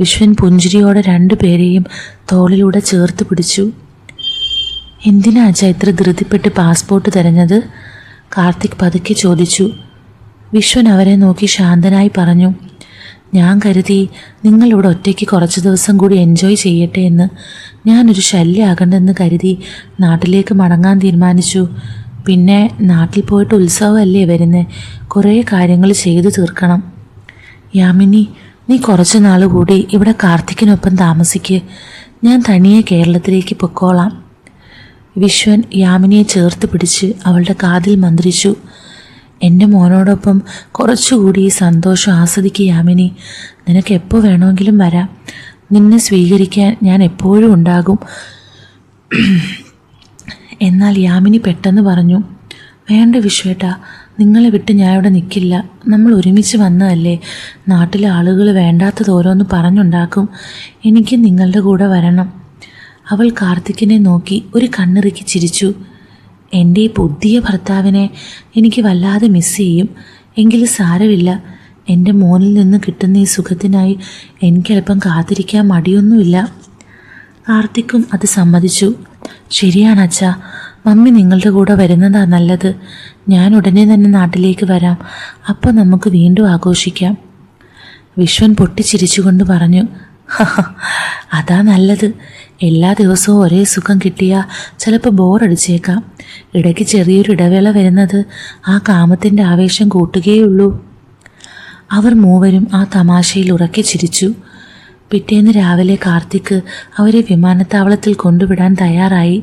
വിശ്വൻ പുഞ്ചിരിയോടെ രണ്ടുപേരെയും തോളിലൂടെ ചേർത്ത് പിടിച്ചു. എന്തിനാ അച്ഛാ ഇത്ര ധൃതിപ്പെട്ട് പാസ്പോർട്ട് തിരഞ്ഞത്? കാർത്തിക് പതുക്കെ ചോദിച്ചു. വിശ്വൻ അവരെ നോക്കി ശാന്തനായി പറഞ്ഞു, ഞാൻ കരുതി നിങ്ങളിവിടെ ഒറ്റയ്ക്ക് കുറച്ച് ദിവസം കൂടി എൻജോയ് ചെയ്യട്ടെ എന്ന്. ഞാനൊരു ശല്യമാകണ്ടെന്ന് കരുതി നാട്ടിലേക്ക് മടങ്ങാൻ തീരുമാനിച്ചു. പിന്നെ നാട്ടിൽ പോയിട്ട് ഉത്സവമല്ലേ വരുന്നത്, കുറേ കാര്യങ്ങൾ ചെയ്തു തീർക്കണം. യാമിനി, നീ കുറച്ച് നാൾ കൂടി ഇവിടെ കാർത്തിക്കിനൊപ്പം താമസിക്ക്. ഞാൻ തനിയെ കേരളത്തിലേക്ക് പൊക്കോളാം. വിശ്വൻ യാമിനിയെ ചേർത്ത് പിടിച്ച് അവളുടെ കാതിൽ മന്ത്രിച്ചു. എൻ്റെ മോനോടൊപ്പം കുറച്ചുകൂടി ഈ സന്തോഷം ആസ്വദിക്കുക യാമിനി. നിനക്ക് എപ്പോൾ വേണമെങ്കിലും വരാം. നിന്നെ സ്വീകരിക്കാൻ ഞാൻ എപ്പോഴും ഉണ്ടാകും. എന്നാൽ യാമിനി പെട്ടെന്ന് പറഞ്ഞു, വേണ്ട വിശ്വേട്ടാ, നിങ്ങളെ വിട്ട് ഞാൻ ഇവിടെ നിൽക്കില്ല. നമ്മൾ ഒരുമിച്ച് വന്നതല്ലേ. നാട്ടിലെ ആളുകൾ വേണ്ടാത്തത് ഓരോന്ന് പറഞ്ഞുണ്ടാക്കും. എനിക്ക് നിങ്ങളുടെ കൂടെ വരണം. അവൾ കാർത്തിക്കിനെ നോക്കി ഒരു കണ്ണിറുക്കി ചിരിച്ചു. എൻ്റെ ഈ പുതിയ ഭർത്താവിനെ എനിക്ക് വല്ലാതെ മിസ് ചെയ്യും. എങ്കിലും സാരമില്ല, എൻ്റെ മോനിൽ നിന്ന് കിട്ടുന്ന ഈ സുഖത്തിനായി എനിക്കല്പം കാത്തിരിക്കാൻ മടിയൊന്നുമില്ല. കാർത്തിക്കും അത് സമ്മതിച്ചു. ശരിയാണ് അച്ഛാ, മമ്മി നിങ്ങളുടെ കൂടെ വരുന്നതാ നല്ലത്. ഞാൻ ഉടനെ തന്നെ നാട്ടിലേക്ക് വരാം. അപ്പോൾ നമുക്ക് വീണ്ടും ആഘോഷിക്കാം. വിശ്വൻ പൊട്ടിച്ചിരിച്ചുകൊണ്ട് പറഞ്ഞു, അതാ നല്ലത്. എല്ലാ ദിവസവും ഒരേ സുഖം കിട്ടിയാൽ ചിലപ്പോൾ ബോറടിച്ചേക്കാം. ഇടയ്ക്ക് ചെറിയൊരു ഇടവേള വരുന്നത് ആ കാമത്തിൻ്റെ ആവേശം കൂട്ടുകയുള്ളൂ. അവർ മൂവരും ആ തമാശയിൽ ഉറക്കെ ചിരിച്ചു. പിറ്റേന്ന് രാവിലെ കാർത്തിക് അവരെ വിമാനത്താവളത്തിൽ കൊണ്ടുവിടാൻ തയ്യാറായി.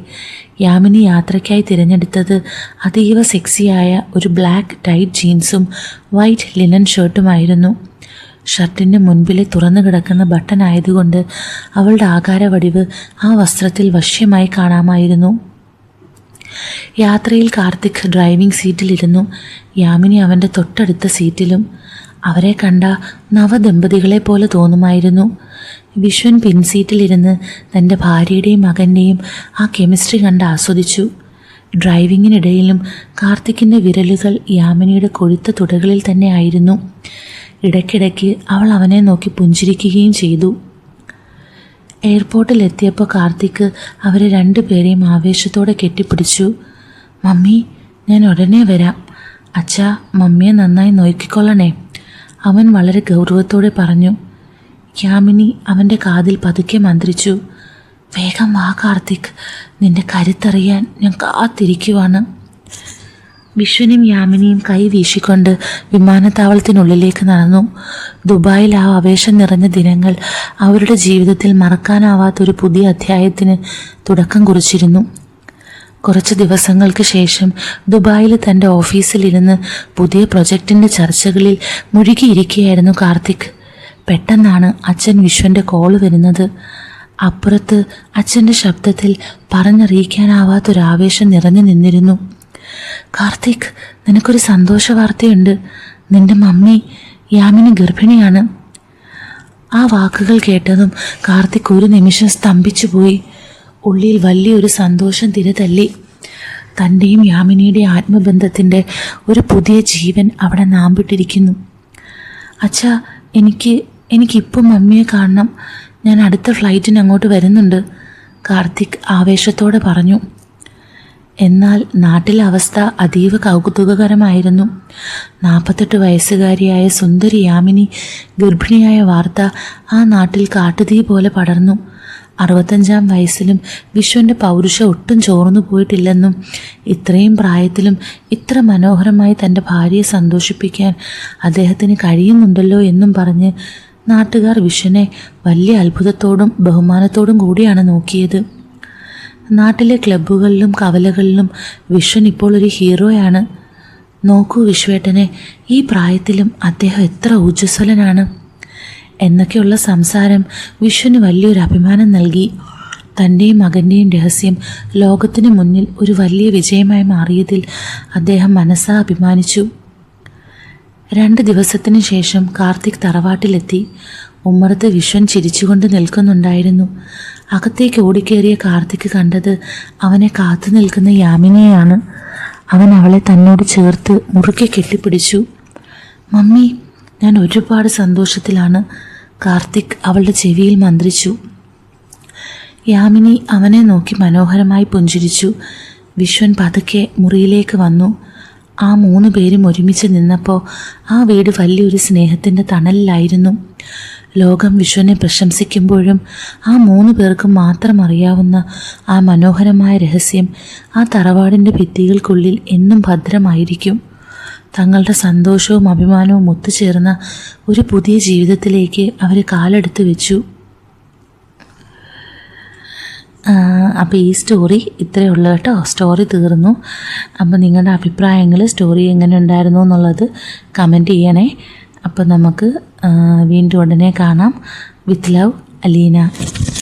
യാമിനി യാത്രയ്ക്കായി തിരഞ്ഞെടുത്തത് അതീവ സെക്സിയായ ഒരു ബ്ലാക്ക് ടൈറ്റ് ജീൻസും വൈറ്റ് ലിനൻ ഷർട്ടുമായിരുന്നു. ഷർട്ടിൻ്റെ മുൻപിലെ തുറന്നു കിടക്കുന്ന ബട്ടൺ ആയതുകൊണ്ട് അവളുടെ ആകാരവടിവ് ആ വസ്ത്രത്തിൽ വശ്യമായി കാണാമായിരുന്നു. യാത്രയിൽ കാർത്തിക് ഡ്രൈവിംഗ് സീറ്റിലിരുന്നു. യാമിനി അവൻ്റെ തൊട്ടടുത്ത സീറ്റിലും. അവരെ കണ്ട നവദമ്പതികളെ പോലെ തോന്നുമായിരുന്നു. വിശ്വൻ പിൻസീറ്റിലിരുന്ന് തൻ്റെ ഭാര്യയുടെയും മകൻ്റെയും ആ കെമിസ്ട്രി കണ്ട് ആസ്വദിച്ചു. ഡ്രൈവിങ്ങിനിടയിലും കാർത്തിക്കിൻ്റെ വിരലുകൾ യാമിനിയുടെ കൊഴുത്ത തുടകളിൽ തന്നെ ആയിരുന്നു. ഇടയ്ക്കിടയ്ക്ക് അവൾ അവനെ നോക്കി പുഞ്ചിരിക്കുകയും ചെയ്തു. എയർപോർട്ടിലെത്തിയപ്പോൾ കാർത്തിക് അവരെ രണ്ടുപേരെയും ആവേശത്തോടെ കെട്ടിപ്പിടിച്ചു. മമ്മി, ഞാൻ ഉടനെ വരാം. അച്ഛാ, മമ്മിയെ നന്നായി നോക്കിക്കൊള്ളണേ, അവൻ വളരെ ഗൗരവത്തോടെ പറഞ്ഞു. യാമിനി അവൻ്റെ കാതിൽ പതുക്കെ മന്ത്രിച്ചു. വേഗം വാ കാർത്തിക്, നിന്റെ കരുത്തറിയാൻ ഞാൻ കാത്തിരിക്കുവാണ്. വിശ്വനും യാമിനിയും കൈ വീശിക്കൊണ്ട് വിമാനത്താവളത്തിനുള്ളിലേക്ക് നടന്നു. ദുബായിൽ ആ ആവേശം നിറഞ്ഞ ദിനങ്ങൾ അവരുടെ ജീവിതത്തിൽ മറക്കാനാവാത്തൊരു പുതിയ അധ്യായത്തിന് തുടക്കം കുറിച്ചിരുന്നു. കുറച്ച് ദിവസങ്ങൾക്ക് ശേഷം ദുബായിൽ തൻ്റെ ഓഫീസിലിരുന്ന് പുതിയ പ്രൊജക്റ്റിൻ്റെ ചർച്ചകളിൽ മുഴുകിയിരിക്കുകയായിരുന്നു കാർത്തിക്. പെട്ടെന്നാണ് അച്ഛൻ വിശ്വൻ്റെ കോള് വരുന്നത്. അപ്പുറത്ത് അച്ഛൻ്റെ ശബ്ദത്തിൽ പറഞ്ഞറിയിക്കാനാവാത്തൊരാവേശം നിറഞ്ഞു നിന്നിരുന്നു. കാർത്തിക്, നിനക്കൊരു സന്തോഷ വാർത്തയുണ്ട്. നിന്റെ മമ്മി യാമിനി ഗർഭിണിയാണ്. ആ വാക്കുകൾ കേട്ടതും കാർത്തിക് ഒരു നിമിഷം സ്തംഭിച്ചു പോയി. ഉള്ളിൽ വലിയൊരു സന്തോഷം തിരതല്ലി. തൻ്റെയും യാമിനിയുടെയും ആത്മബന്ധത്തിൻ്റെ ഒരു പുതിയ ജീവൻ അവിടെ നാമ്പിട്ടിരിക്കുന്നു. അച്ഛാ, എനിക്കിപ്പം മമ്മിയെ കാണണം. ഞാൻ അടുത്ത ഫ്ലൈറ്റിന് അങ്ങോട്ട് വരുന്നുണ്ട്, കാർത്തിക് ആവേശത്തോടെ പറഞ്ഞു. എന്നാൽ നാട്ടിലെ അവസ്ഥ അതീവ കൗതുകകരമായിരുന്നു. 48 വയസ്സുകാരിയായ സുന്ദരി യാമിനി ഗർഭിണിയായ വാർത്ത ആ നാട്ടിൽ കാട്ടുതീ പോലെ പടർന്നു. 65-ാം വയസ്സിലും വിശ്വൻ്റെ പൗരുഷം ഒട്ടും ചോർന്നു പോയിട്ടില്ലെന്നും ഇത്രയും പ്രായത്തിലും ഇത്ര മനോഹരമായി തൻ്റെ ഭാര്യയെ സന്തോഷിപ്പിക്കാൻ അദ്ദേഹത്തിന് കഴിയുന്നുണ്ടല്ലോ എന്നും പറഞ്ഞ് നാട്ടുകാർ വിശ്വനെ വലിയ അത്ഭുതത്തോടും ബഹുമാനത്തോടും കൂടിയാണ് നോക്കിയത്. നാട്ടിലെ ക്ലബ്ബുകളിലും കവലകളിലും വിശ്വൻ ഇപ്പോൾ ഒരു ഹീറോയാണ്. നോക്കൂ വിശ്വേട്ടനെ, ഈ പ്രായത്തിലും അദ്ദേഹം എത്ര ഊർജ്ജസ്വലനാണ് എന്നൊക്കെയുള്ള സംസാരം വിശ്വന് വലിയൊരു അഭിമാനം നൽകി. തൻ്റെയും മകൻ്റെയും രഹസ്യം ലോകത്തിന് മുന്നിൽ ഒരു വലിയ വിജയമായി മാറിയതിൽ അദ്ദേഹം മനസ്സാ അഭിമാനിച്ചു. 2 ദിവസത്തിന് ശേഷം കാർത്തിക് തറവാട്ടിലെത്തി. ഉമ്മറത്ത് വിശ്വൻ ചിരിച്ചുകൊണ്ട് നിൽക്കുന്നുണ്ടായിരുന്നു. അകത്തേക്ക് ഓടിക്കേറിയ കാർത്തിക് കണ്ടത് അവനെ കാത്തു നിൽക്കുന്ന യാമിനിയെയാണ്. അവൻ അവളെ തന്നോട് ചേർത്ത് മുറുകെ കെട്ടിപ്പിടിച്ചു. മമ്മി, ഞാൻ ഒരുപാട് സന്തോഷത്തിലാണ്, കാർത്തിക് അവളുടെ ചെവിയിൽ മന്ത്രിച്ചു. യാമിനി അവനെ നോക്കി മനോഹരമായി പുഞ്ചിരിച്ചു. വിശ്വൻ പതുക്കെ മുറിയിലേക്ക് വന്നു. ആ 3 പേരും ഒരുമിച്ച് നിന്നപ്പോൾ ആ വീട് വലിയൊരു സ്നേഹത്തിൻ്റെ തണലിലായിരുന്നു. ലോകം വിശ്വനെ പ്രശംസിക്കുമ്പോഴും ആ 3 പേർക്കും മാത്രം അറിയാവുന്ന ആ മനോഹരമായ രഹസ്യം ആ തറവാടിൻ്റെ ഭിത്തികൾക്കുള്ളിൽ എന്നും ഭദ്രമായിരിക്കും. തങ്ങളുടെ സന്തോഷവും അഭിമാനവും ഒത്തുചേർന്ന ഒരു പുതിയ ജീവിതത്തിലേക്ക് അവർ കാലെടുത്ത് വെച്ചു. അപ്പോൾ ഈ സ്റ്റോറി ഇത്രയേ ഉള്ളൂ കേട്ടോ. സ്റ്റോറി തീർന്നു. അപ്പോൾ നിങ്ങളുടെ അഭിപ്രായങ്ങൾ, സ്റ്റോറി എങ്ങനെ ഉണ്ടായിരുന്നു എന്നുള്ളത് കമൻറ്റ് ചെയ്യണേ. അപ്പോൾ നമുക്ക് വീണ്ടും ഉടനെ കാണാം. With love, Aleena.